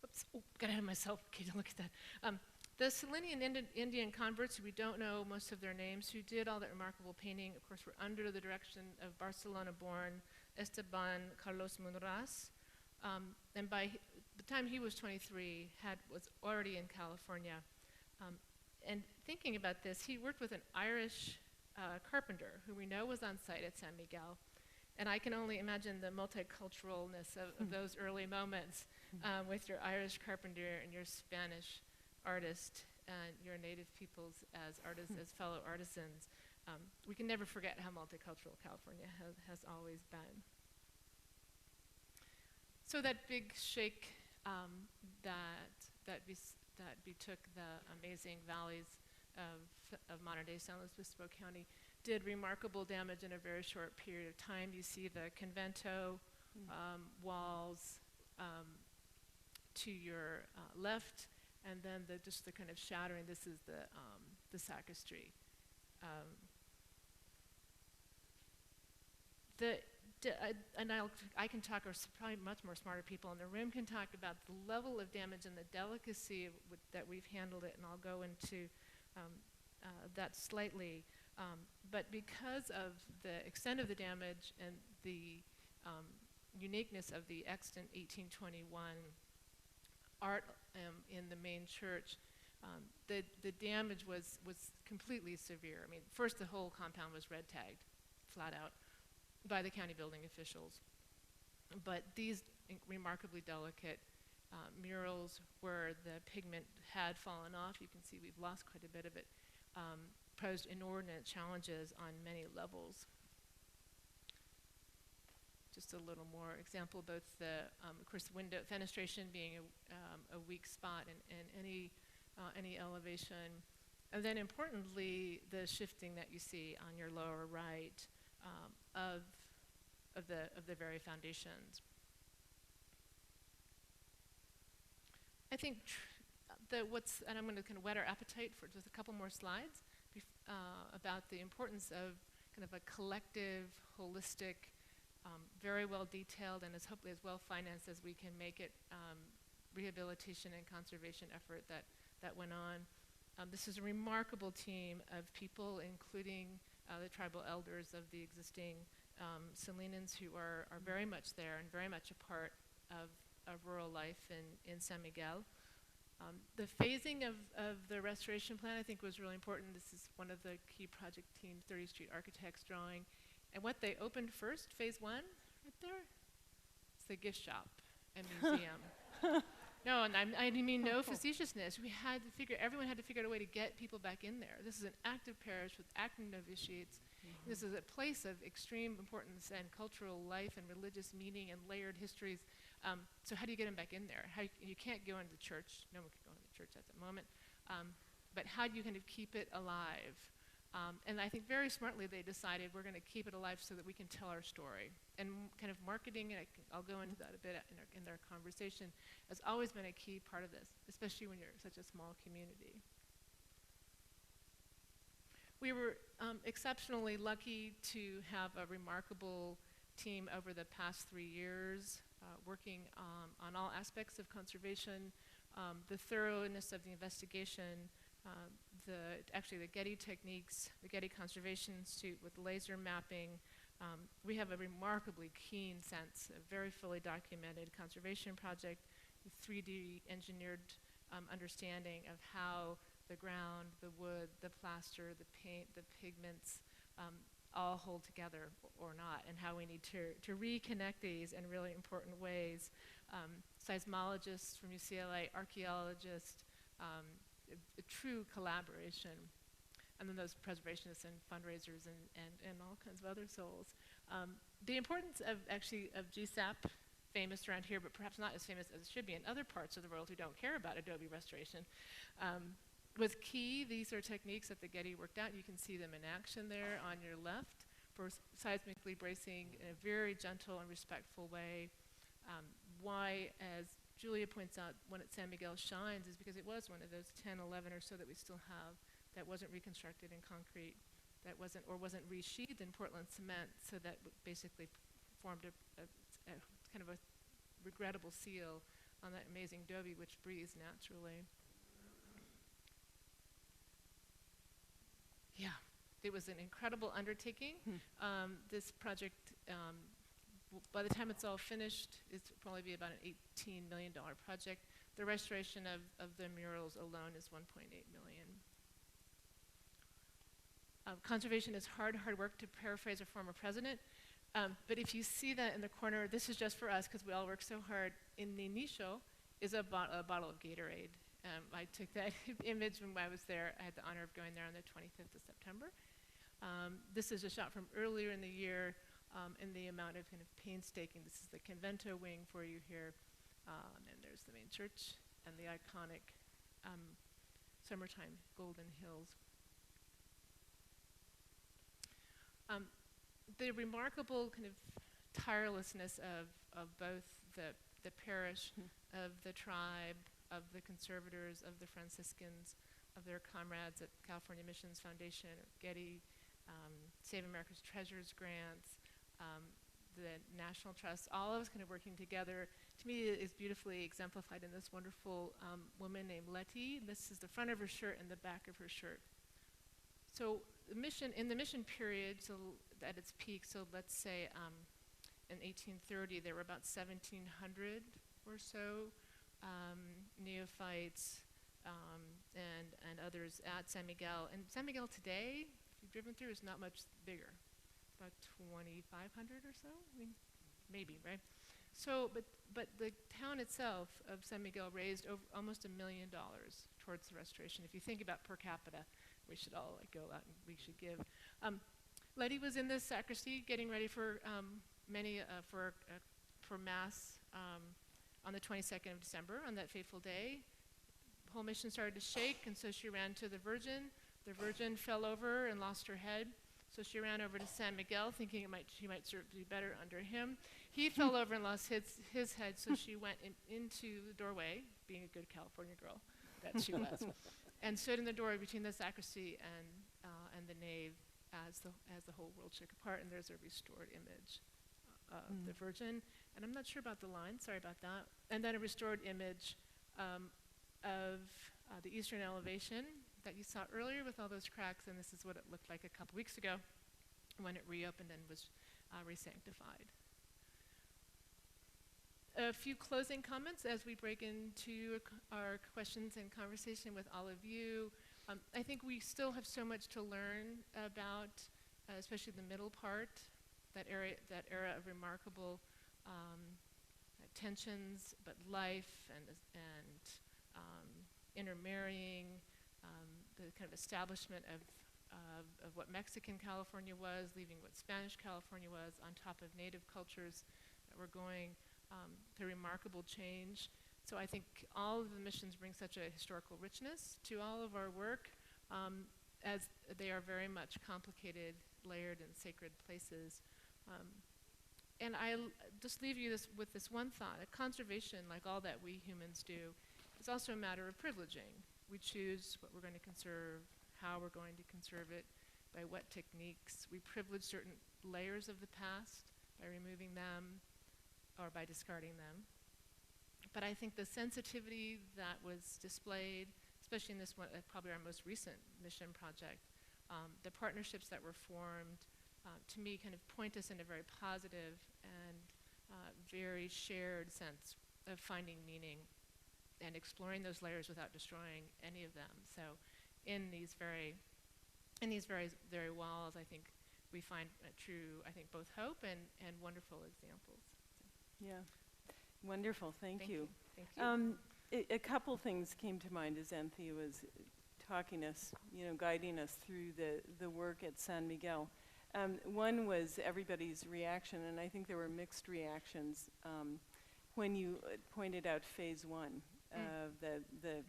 Oops, got ahead of myself. Okay, don't look at that. The Salinian Indian converts, who we don't know most of their names, who did all that remarkable painting, of course, were under the direction of Barcelona-born Esteban Carlos Moonras. And by the time he was 23, was already in California. And thinking about this, he worked with an Irish carpenter who we know was on site at San Miguel. And I can only imagine the multiculturalness of those early moments with your Irish carpenter and your Spanish artist and your native peoples as artists, as fellow artisans. We can never forget how multicultural California has always been. So that big shake that betook the amazing valleys of modern-day San Luis Obispo County did remarkable damage in a very short period of time. You see the convento walls to your left, and then just the kind of shattering. This is the sacristy. I can talk, or probably much more smarter people in the room can talk about the level of damage and the delicacy that we've handled it, and I'll go into that slightly. But because of the extent of the damage and the uniqueness of the extant 1821 art in the main church, the damage was completely severe. I mean, first the whole compound was red tagged, flat out, by the county building officials. But these remarkably delicate murals where the pigment had fallen off, you can see we've lost quite a bit of it, posed inordinate challenges on many levels. Just a little more example, both the, of course, window fenestration being a weak spot in any elevation, and then importantly, the shifting that you see on your lower right of the very foundations. I think and I'm going to kind of whet our appetite for just a couple more slides about the importance of kind of a collective, holistic, very well detailed, and hopefully as well financed as we can make it, rehabilitation and conservation effort that went on. This is a remarkable team of people, including the tribal elders of the existing Salinans, who are very much there and very much a part of rural life in San Miguel. The phasing of the restoration plan, I think, was really important. This is one of the key project team, 30th Street Architects drawing. And what they opened first, phase 1, right there, it's the gift shop and museum. No, and I mean no facetiousness. Everyone had to figure out a way to get people back in there. This is an active parish with active novitiates. This is a place of extreme importance and cultural life and religious meaning and layered histories. So how do you get them back in there? You can't go into the church. No one can go into the church at the moment. But how do you kind of keep it alive? And I think very smartly they decided we're going to keep it alive so that we can tell our story. And kind of marketing, and I'll go into that a bit in our conversation, has always been a key part of this, especially when you're such a small community. We were exceptionally lucky to have a remarkable team over the past 3 years working on all aspects of conservation, the thoroughness of the investigation, actually the Getty techniques, the Getty Conservation Institute with laser mapping. We have a remarkably keen sense, a very fully documented conservation project, with 3D engineered understanding of how the ground, the wood, the plaster, the paint, the pigments all hold together or not, and how we need to reconnect these in really important ways. Seismologists from UCLA, archaeologists, a true collaboration. And then those preservationists and fundraisers and all kinds of other souls. The importance of GSAP, famous around here, but perhaps not as famous as it should be in other parts of the world who don't care about adobe restoration, was key. These are techniques that the Getty worked out. You can see them in action there on your left for seismically bracing in a very gentle and respectful way. Why, as Julia points out, when at San Miguel shines is because it was one of those 10, 11 or so that we still have that wasn't reconstructed in concrete, that wasn't resheathed in Portland cement, so that basically formed a kind of a regrettable seal on that amazing adobe which breathes naturally. Yeah, it was an incredible undertaking. This project, by the time it's all finished, it's probably be about an $18 million project. The restoration of the murals alone is $1.8 million. Conservation is hard work, to paraphrase a former president. But if you see that in the corner, this is just for us because we all work so hard. In the nicho is a bottle of Gatorade. I took that image when I was there. I had the honor of going there on the 25th of September. This is a shot from earlier in the year, and the amount of kind of painstaking. This is the convento wing for you here. And there's the main church and the iconic summertime golden hills. The remarkable kind of tirelessness of both the parish, of the tribe, of the conservators, of the Franciscans, of their comrades at California Missions Foundation, Getty, Save America's Treasures grants, the National Trust, all of us kind of working together, to me is beautifully exemplified in this wonderful woman named Letty. This is the front of her shirt and the back of her shirt. So in the mission period, so at its peak, so let's say in 1830, there were about 1,700 or so neophytes and others at San Miguel. And San Miguel today, if you've driven through, is not much bigger. It's about 2,500 or so, I mean, maybe, right? So, but the town itself of San Miguel raised almost $1 million towards the restoration. If you think about per capita, we should all go out and we should give. Letty was in the sacristy getting ready for for Mass on the 22nd of December, on that fateful day. The whole mission started to shake, and so she ran to the Virgin. The Virgin fell over and lost her head, so she ran over to San Miguel, thinking she might serve to be better under him. He fell over and lost his head, so she went into the doorway, being a good California girl that she was, and stood in the doorway between the sacristy and the nave as the whole world shook apart, and there's a restored image of the Virgin. And I'm not sure about the line, sorry about that. And then a restored image of the eastern elevation that you saw earlier with all those cracks, and this is what it looked like a couple weeks ago when it reopened and was re-sanctified. a few closing comments as we break into our questions and conversation with all of you. I think we still have so much to learn about, especially the middle part, that era of remarkable tensions, but life and intermarrying, the kind of establishment of what Mexican California was, leaving what Spanish California was, on top of native cultures that were going through remarkable change. So I think all of the missions bring such a historical richness to all of our work, as they are very much complicated, layered, and sacred places. And I'll just leave you with this one thought. Conservation, like all that we humans do, is also a matter of privileging. We choose what we're going to conserve, how we're going to conserve it, by what techniques. We privilege certain layers of the past by removing them or by discarding them. But I think the sensitivity that was displayed, especially in this one, probably our most recent mission project, the partnerships that were formed, to me kind of point us in a very positive and very shared sense of finding meaning and exploring those layers without destroying any of them. So in these very walls, I think we find a true, I think, both hope and wonderful examples. So. Yeah, wonderful, thank you. Thank you. A couple things came to mind as Anthea was talking us, guiding us through the work at San Miguel. One was everybody's reaction, and I think there were mixed reactions when you pointed out phase one of the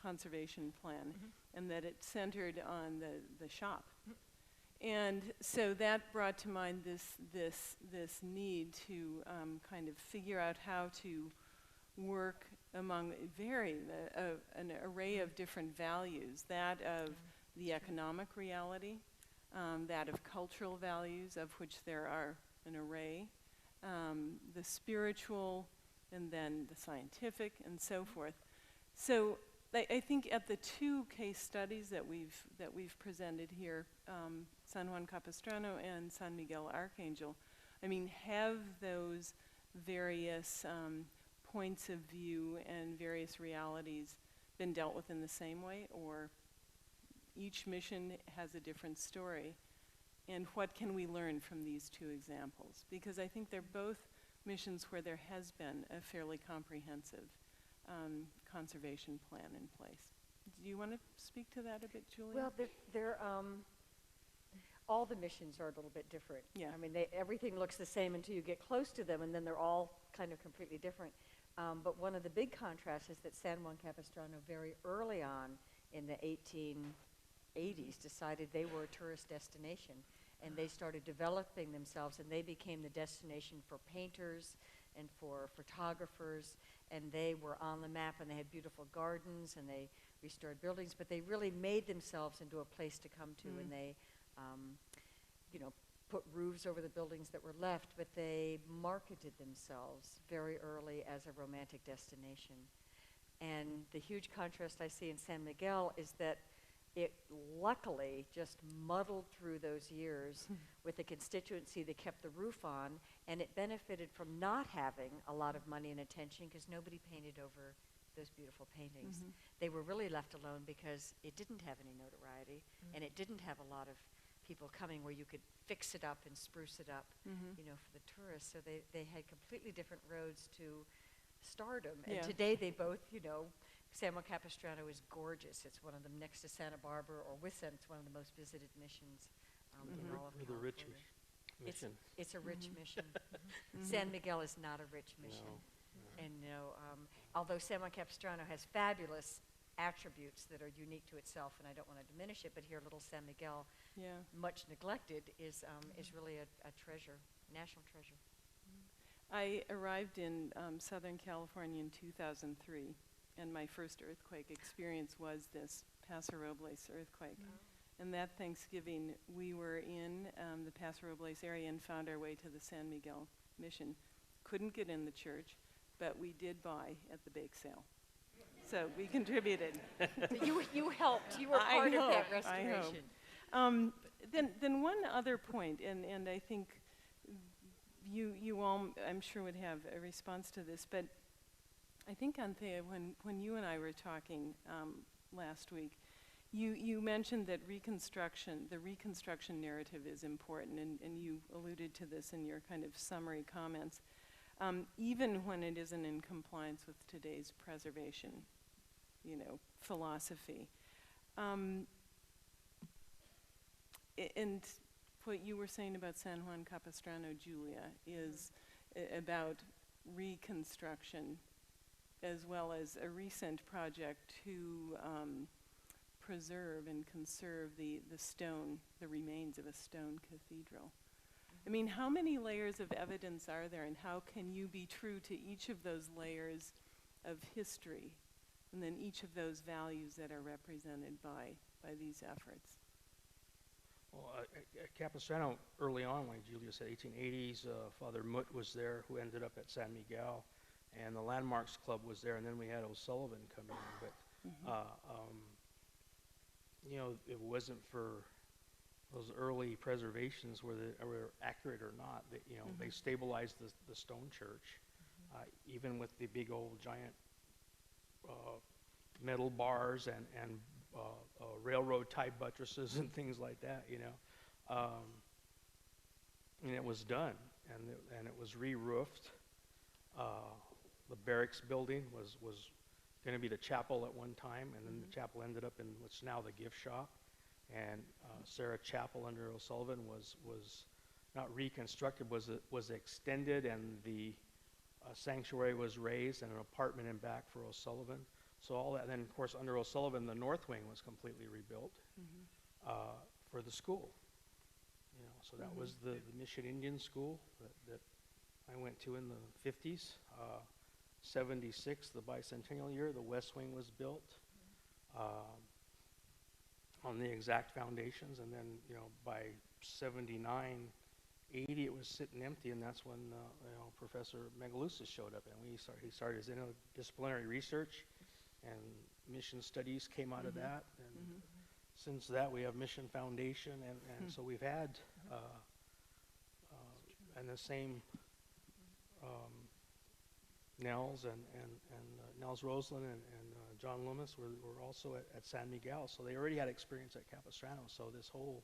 conservation plan, and that it centered on the shop. And so that brought to mind this need to kind of figure out how to work among an array of different values, that of the economic reality, that of cultural values, of which there are an array, the spiritual, and then the scientific, and so forth. So I think at the two case studies that we've presented here, San Juan Capistrano and San Miguel Arcanjo, I mean, have those various points of view and various realities been dealt with in the same way, or each mission has a different story? And what can we learn from these two examples? Because I think they're both missions where there has been a fairly comprehensive conservation plan in place. Do you want to speak to that a bit, Julia? Well, all the missions are a little bit different. Yeah. I mean, everything looks the same until you get close to them, and then they're all kind of completely different. But one of the big contrasts is that San Juan Capistrano very early on in the 1880s decided they were a tourist destination, and they started developing themselves, and they became the destination for painters and for photographers, and they were on the map, and they had beautiful gardens, and they restored buildings, but they really made themselves into a place to come to, and they put roofs over the buildings that were left, but they marketed themselves very early as a romantic destination. And the huge contrast I see in San Miguel is that it luckily just muddled through those years with a constituency that kept the roof on, and it benefited from not having a lot of money and attention because nobody painted over those beautiful paintings. They were really left alone because it didn't have any notoriety, and it didn't have a lot of people coming where you could fix it up and spruce it up, for the tourists. So they had completely different roads to stardom. And today they both, San Juan Capistrano is gorgeous. It's one of them next to Santa Barbara, or with San, it's one of the most visited missions in all of We're the California. richest mission. It's a rich mission. San Miguel is not a rich mission. And although San Juan Capistrano has fabulous attributes that are unique to itself, and I don't want to diminish it, but here little San Miguel, much neglected, is really a treasure, national treasure. I arrived in Southern California in 2003, and my first earthquake experience was this Paso Robles earthquake. And that Thanksgiving, we were in the Paso Robles area and found our way to the San Miguel mission. Couldn't get in the church, but we did buy at the bake sale. So we contributed. So you helped. You were part of that restoration. Then one other point, and I think you all, I'm sure, would have a response to this, but I think, Anthea, when you and I were talking last week, you mentioned that the reconstruction narrative is important, and you alluded to this in your kind of summary comments, even when it isn't in compliance with today's preservation, philosophy. And what you were saying about San Juan Capistrano, Julia, is about reconstruction, as well as a recent project to preserve and conserve the remains of a stone cathedral. I mean, how many layers of evidence are there, and how can you be true to each of those layers of history, and then each of those values that are represented by these efforts? Well, at Capistrano, early on, like Julia said, 1880s, Father Mutt was there, who ended up at San Miguel, and the Landmarks Club was there, and then we had O'Sullivan come in. But, if it wasn't for those early preservations, were accurate or not, they stabilized the stone church, even with the big old giant metal bars and railroad tie buttresses and things like that, and it was done, and it was re-roofed. The barracks building was going to be the chapel at one time, and then the chapel ended up in what's now the gift shop. And Sarah Chapel under O'Sullivan was not reconstructed, was extended, and the sanctuary was raised, and an apartment in back for O'Sullivan. So all that, and then of course under O'Sullivan, the north wing was completely rebuilt for the school. So that was the Mission Indian School that I went to in the 50s. 76, the bicentennial year, the west wing was built on the exact foundations, and then by 79, 80, it was sitting empty, and that's when Professor Megalusis showed up, and he started his interdisciplinary research, and mission studies came out of that, and since that we have Mission Foundation, and so we've had and the same Nels and Nels Roslin and John Loomis were also at San Miguel, so they already had experience at Capistrano. So this whole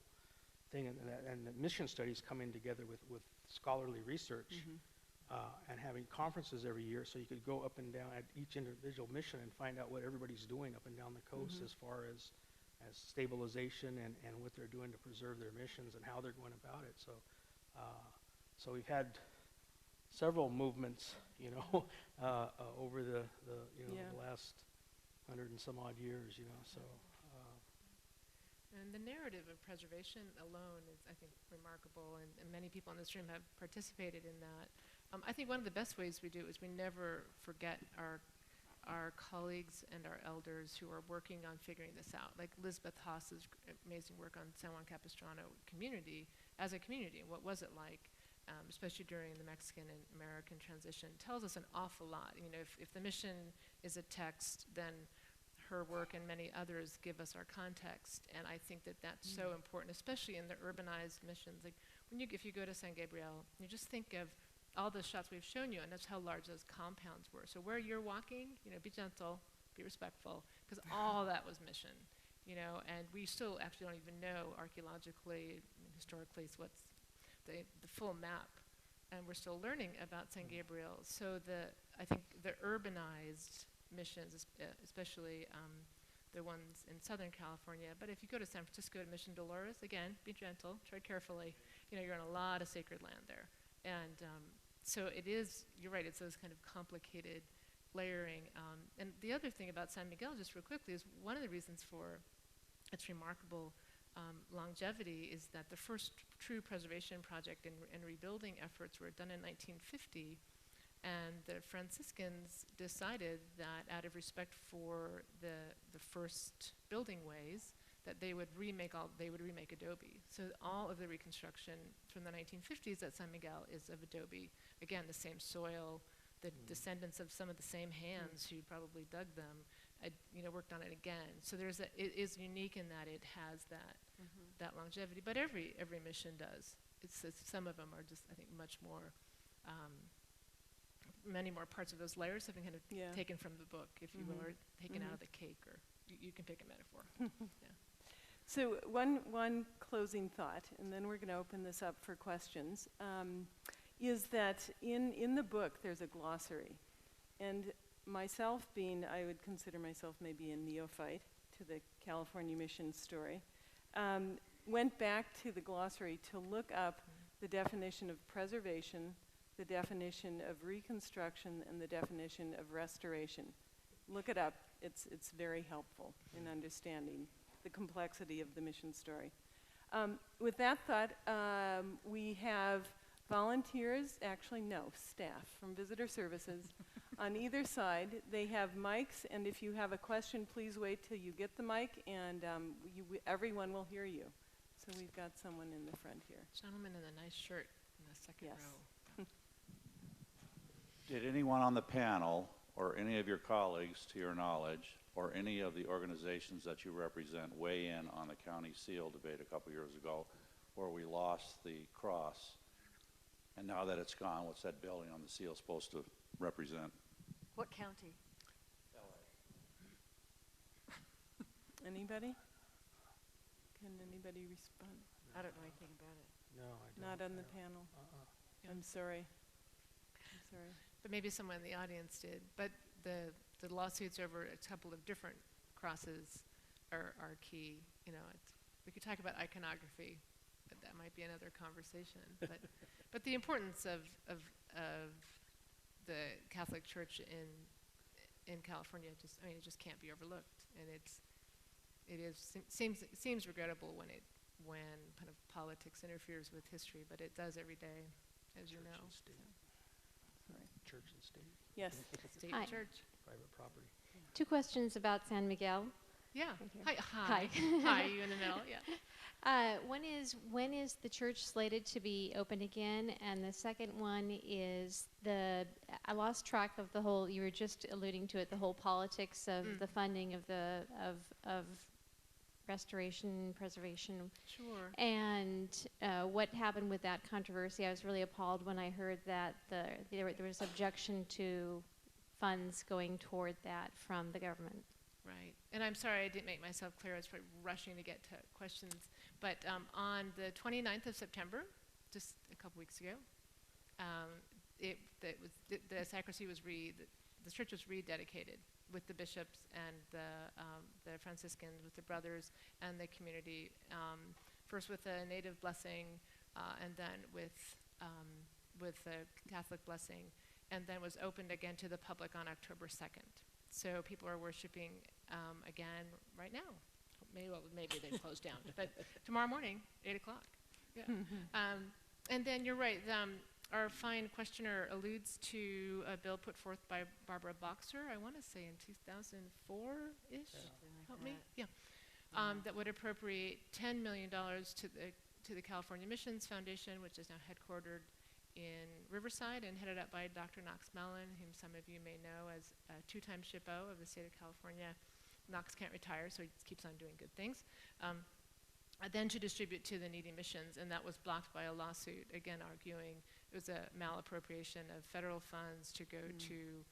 thing and the mission studies coming together with scholarly research and having conferences every year, so you could go up and down at each individual mission and find out what everybody's doing up and down the coast as far as stabilization and what they're doing to preserve their missions and how they're going about it. So so we've had several movements, over the last 100 and some odd years, so. And the narrative of preservation alone is, I think, remarkable, and many people in this room have participated in that. I think one of the best ways we do is we never forget our colleagues and our elders who are working on figuring this out, like Lisbeth Haas's amazing work on San Juan Capistrano community as a community. What was it like? Especially during the Mexican and American transition, tells us an awful lot. If the mission is a text, then her work and many others give us our context, and I think that that's so important, especially in the urbanized missions. Like if you go to San Gabriel, you just think of all the shots we've shown you, and that's how large those compounds were. So where you're walking, be gentle, be respectful, because all that was mission, and we still actually don't even know archaeologically, historically, what's the full map, and we're still learning about San Gabriel. So I think the urbanized missions, especially the ones in Southern California, but if you go to San Francisco to Mission Dolores, again, be gentle, tread carefully. You're in a lot of sacred land there, and so it is. You're right. It's those kind of complicated layering. And the other thing about San Miguel, just real quickly, is one of the reasons for its remarkable longevity is that the first true preservation project and rebuilding efforts were done in 1950, and the Franciscans decided that out of respect for the first building ways, that they would remake adobe. So all of the reconstruction from the 1950s at San Miguel is of adobe. Again, the same soil, the descendants of some of the same hands who probably dug them, worked on it again. So it is unique in that it has that longevity. But every mission does. It's some of them are just, I think, much more many more parts of those layers have been kind of Yeah. taken from the book, if you will, or taken out of the cake, or you can pick a metaphor. Yeah. So one closing thought, and then we're going to open this up for questions, is that in the book there's a glossary. And myself being, I would consider myself maybe a neophyte to the California Mission story, went back to the glossary to look up the definition of preservation, the definition of reconstruction, and the definition of restoration. Look it up. It's very helpful in understanding the complexity of the mission story. With that thought, we have volunteers, actually no, staff from Visitor Services on either side. They have mics, and if you have a question, please wait till you get the mic, and everyone will hear you. So we've got someone in the front here. Gentleman in a nice shirt in the second Yes. row. Did anyone on the panel, or any of your colleagues, to your knowledge, or any of the organizations that you represent weigh in on the county seal debate a couple years ago where we lost the cross? And now that it's gone, what's that building on the seal supposed to represent? What county? Anybody? Can anybody respond? I don't know anything about it. No, I don't. Not on the No. panel. Yeah. I'm sorry. I'm sorry. But maybe someone in the audience did. But the lawsuits over a couple of different crosses are key. You know, we could talk about iconography, but that might be another conversation. But the importance of the Catholic Church in California it just can't be overlooked. And seems regrettable when kind of politics interferes with history, but it does every day, as you know. Church and state. Sorry. Church and state, Yes. State Hi. and church. private property. 2 questions about San Miguel. Yeah. Thank you. Hi. Hi, you in the middle, yeah. One is, when is the church slated to be open again? And the second one is I lost track of the whole, you were just alluding to it, the whole politics of the funding of of restoration, preservation. Sure. And what happened with that controversy? I was really appalled when I heard that there was objection to funds going toward that from the government. Right. And I'm sorry I didn't make myself clear. I was probably rushing to get to questions. But on the 29th of September, just a couple weeks ago, the sacristy was the church was rededicated with the bishops and the Franciscans, with the brothers and the community. First with a native blessing, and then with the Catholic blessing, and then was opened again to the public on October 2nd. So people are worshiping again right now. Maybe they closed down, but tomorrow morning, 8 o'clock. Yeah. And then you're right. Our fine questioner alludes to a bill put forth by Barbara Boxer, I want to say in 2004-ish. Help me. Yeah. That would appropriate $10 million to the California Missions Foundation, which is now headquartered in Riverside and headed up by Dr. Knox Mellon, whom some of you may know as a 2-time SHPO of the state of California. Knox can't retire, so he keeps on doing good things. Then to distribute to the needy missions, and that was blocked by a lawsuit, again arguing it was a malappropriation of federal funds to go to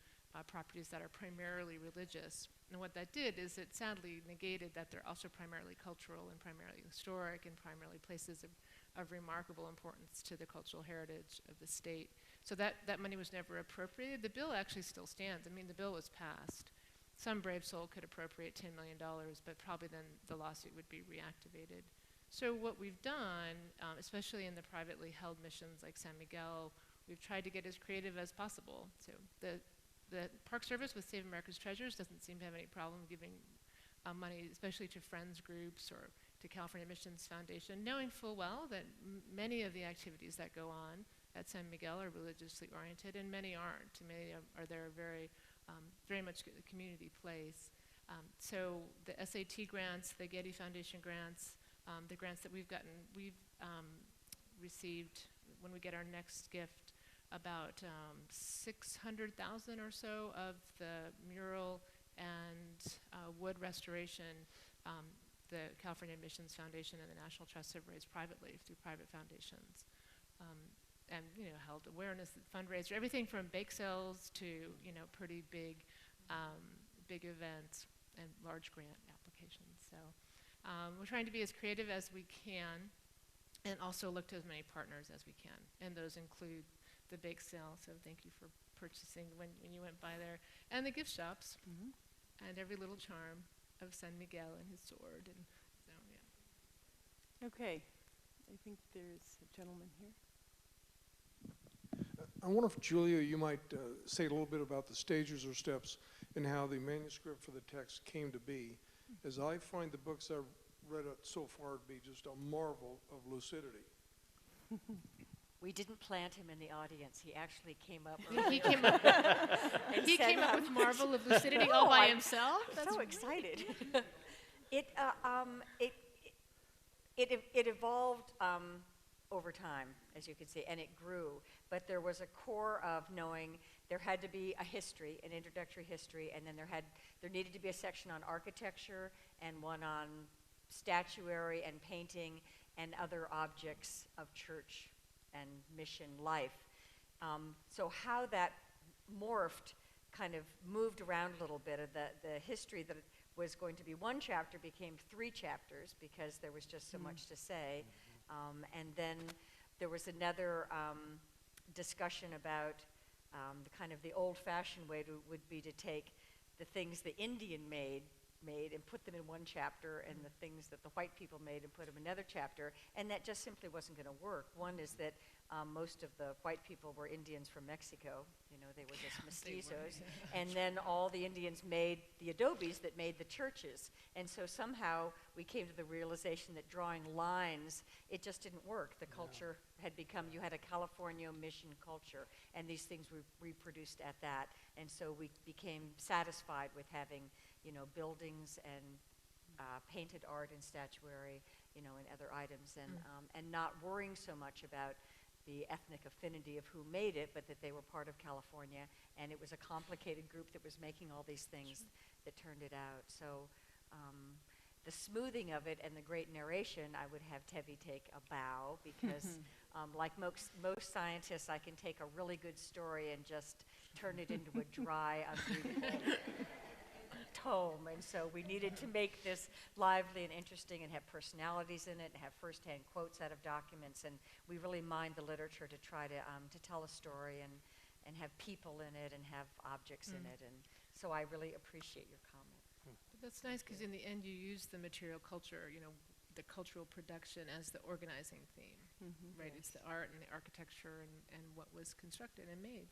properties that are primarily religious. And what that did is it sadly negated that they're also primarily cultural and primarily historic and primarily places of remarkable importance to the cultural heritage of the state. So that money was never appropriated. The bill actually still stands. I mean, the bill was passed. Some brave soul could appropriate $10 million, but probably then the lawsuit would be reactivated. So what we've done, especially in the privately held missions like San Miguel, we've tried to get as creative as possible. So the Park Service with Save America's Treasures doesn't seem to have any problem giving money, especially to friends groups or to California Missions Foundation, knowing full well that many of the activities that go on at San Miguel are religiously oriented, and many aren't. Many are there very much a community place. So the SAT grants, the Getty Foundation grants, the grants that we've received when we get our next gift, about 600,000 or so of the mural and wood restoration, the California Missions Foundation and the National Trust have raised privately through private foundations. and held awareness fundraiser, everything from bake sales to pretty big big events and large grant applications. So we're trying to be as creative as we can, and also look to as many partners as we can, and those include the bake sale. So thank you for purchasing when you went by there, and the gift shops, and every little charm of San Miguel and his sword, and so yeah. Okay, I think there's a gentleman here. I wonder if, Julia, you might say a little bit about the stages or steps and how the manuscript for the text came to be, as I find the books I've read so far to be just a marvel of lucidity. We didn't plant him in the audience. He actually came up. He came up, he came up with marvel of lucidity all by himself. That's so excited. It evolved over time, as you can see, and it grew. But there was a core of knowing there had to be a history, an introductory history, and then there needed to be a section on architecture and one on statuary and painting and other objects of church and mission life. So how that morphed kind of moved around a little bit. The history that was going to be one chapter became 3 chapters because there was just so much to say. And then there was another discussion about the kind of the old-fashioned way would be to take the things the Indian made and put them in one chapter, and the things that the white people made and put them in another chapter, and that just simply wasn't going to work. One is that most of the white people were Indians from Mexico. They were just mestizos. And then all the Indians made the adobes that made the churches. And so somehow we came to the realization that drawing lines, it just didn't work. The culture had become, you had a California mission culture, and these things were reproduced at that. And so we became satisfied with having buildings and painted art and statuary, and other items, and not worrying so much about the ethnic affinity of who made it, but that they were part of California, and it was a complicated group that was making all these things that turned it out. So the smoothing of it and the great narration, I would have Tevi take a bow, because like most scientists, I can take a really good story and just turn it into a dry, unreadable tome. And so we needed to make this lively and interesting and have personalities in it and have firsthand quotes out of documents. And we really mined the literature to try to tell a story and have people in it and have objects in it. And so I really appreciate your comment. But that's nice, because in the end you use the material culture, the cultural production as the organizing theme, right? Yes. It's the art and the architecture and what was constructed and made.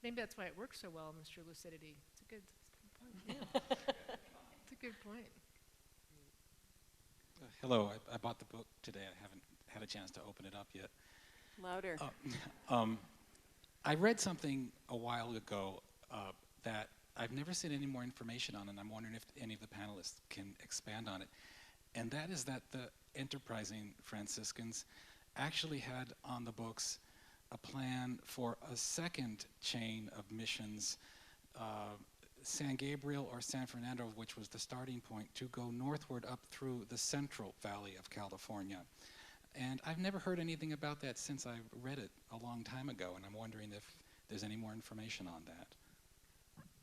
Maybe that's why it works so well, Mr. Lucidity. It's a good point. Yeah. It's a good point. Hello, I bought the book today. I haven't had a chance to open it up yet. Louder. I read something a while ago that I've never seen any more information on, and I'm wondering if any of the panelists can expand on it. And that is that the enterprising Franciscans actually had on the books a plan for a second chain of missions, San Gabriel or San Fernando, which was the starting point, to go northward up through the Central Valley of California. And I've never heard anything about that since I read it a long time ago, and I'm wondering if there's any more information on that.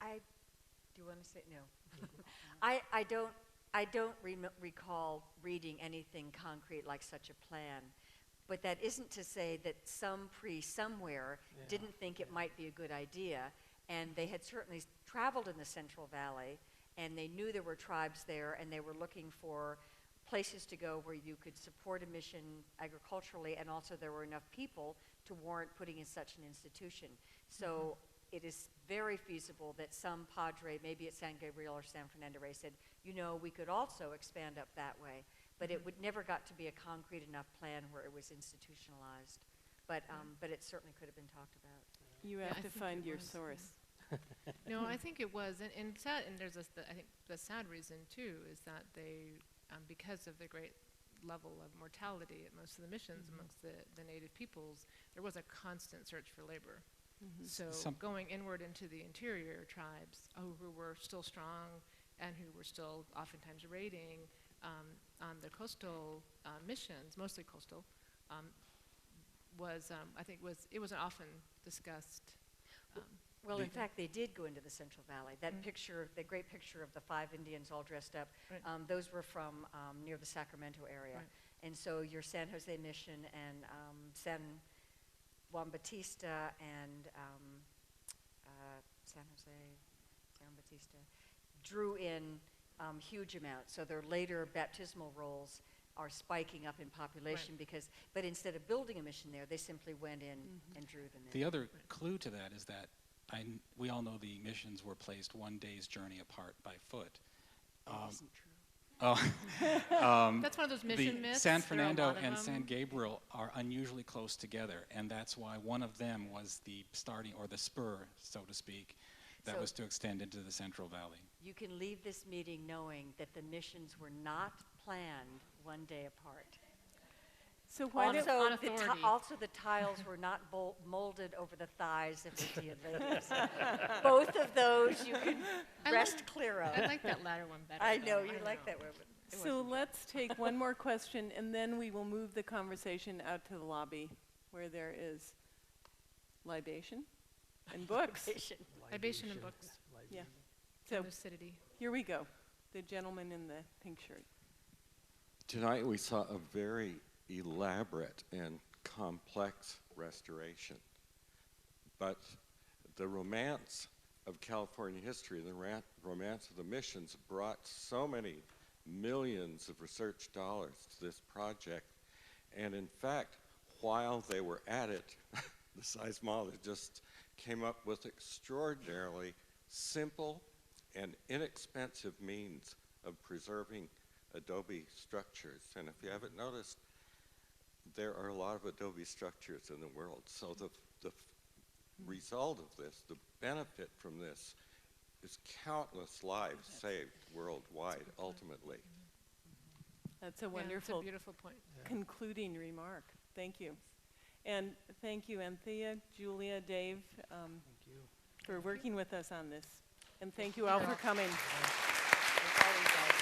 Do you want to say no? I don't recall reading anything concrete like such a plan, but that isn't to say that some priest somewhere didn't think it might be a good idea. And they had certainly traveled in the Central Valley, and they knew there were tribes there, and they were looking for places to go where you could support a mission agriculturally, and also there were enough people to warrant putting in such an institution. So it is very feasible that some padre, maybe at San Gabriel or San Fernando, said, we could also expand up that way. But it never got to be a concrete enough plan where it was institutionalized. But it certainly could have been talked about. You have to find your source. No, I think it was, and there's I think the sad reason too is that they, because of the great level of mortality at most of the missions amongst the native peoples, there was a constant search for labor. So going inward into the interior tribes, who were still strong and who were still oftentimes raiding on the coastal missions, mostly coastal, was, I think it wasn't often discussed. Well, in fact, they did go into the Central Valley. That picture, the great picture of the 5 Indians all dressed up, Right. those were from near the Sacramento area. Right. And so your San Jose Mission and San Juan Bautista and San Bautista drew in huge amounts. So their later baptismal rolls are spiking up in population because, but instead of building a mission there, they simply went in and drew them in. The other clue to that is that we all know the missions were placed one day's journey apart by foot. That isn't true. That's one of those mission myths. San There are a lot Fernando of and them. San Gabriel are unusually close together, and that's why one of them was the starting, or the spur, so to speak, that So- was to extend into the Central Valley. You can leave this meeting knowing that the missions were not planned one day apart. So why don't, On Also, authority. also the tiles were not molded over the thighs of Indian ladies. Both of those you can I rest clear of. I like that latter one better. I know, though. you like that one. But it so wasn't. let's take one more question, and then we will move the conversation out to the lobby, where there is libation and books. Libation and books. Yeah. So, So lucidity. here we go. The gentleman in the pink shirt. Tonight we saw a very elaborate and complex restoration. But the romance of California history, the romance of the missions brought so many millions of research dollars to this project. And in fact, while they were at it, the seismologists just came up with extraordinarily simple and inexpensive means of preserving adobe structures. And if you haven't noticed, there are a lot of adobe structures in the world. So the result of this, the benefit from this, is countless lives saved worldwide, ultimately. That's a Yeah, wonderful That's a beautiful point. concluding remark. Thank you. And thank you, Anthea, Julia, Dave, for working with us on this. And thank you all for coming. As always, guys.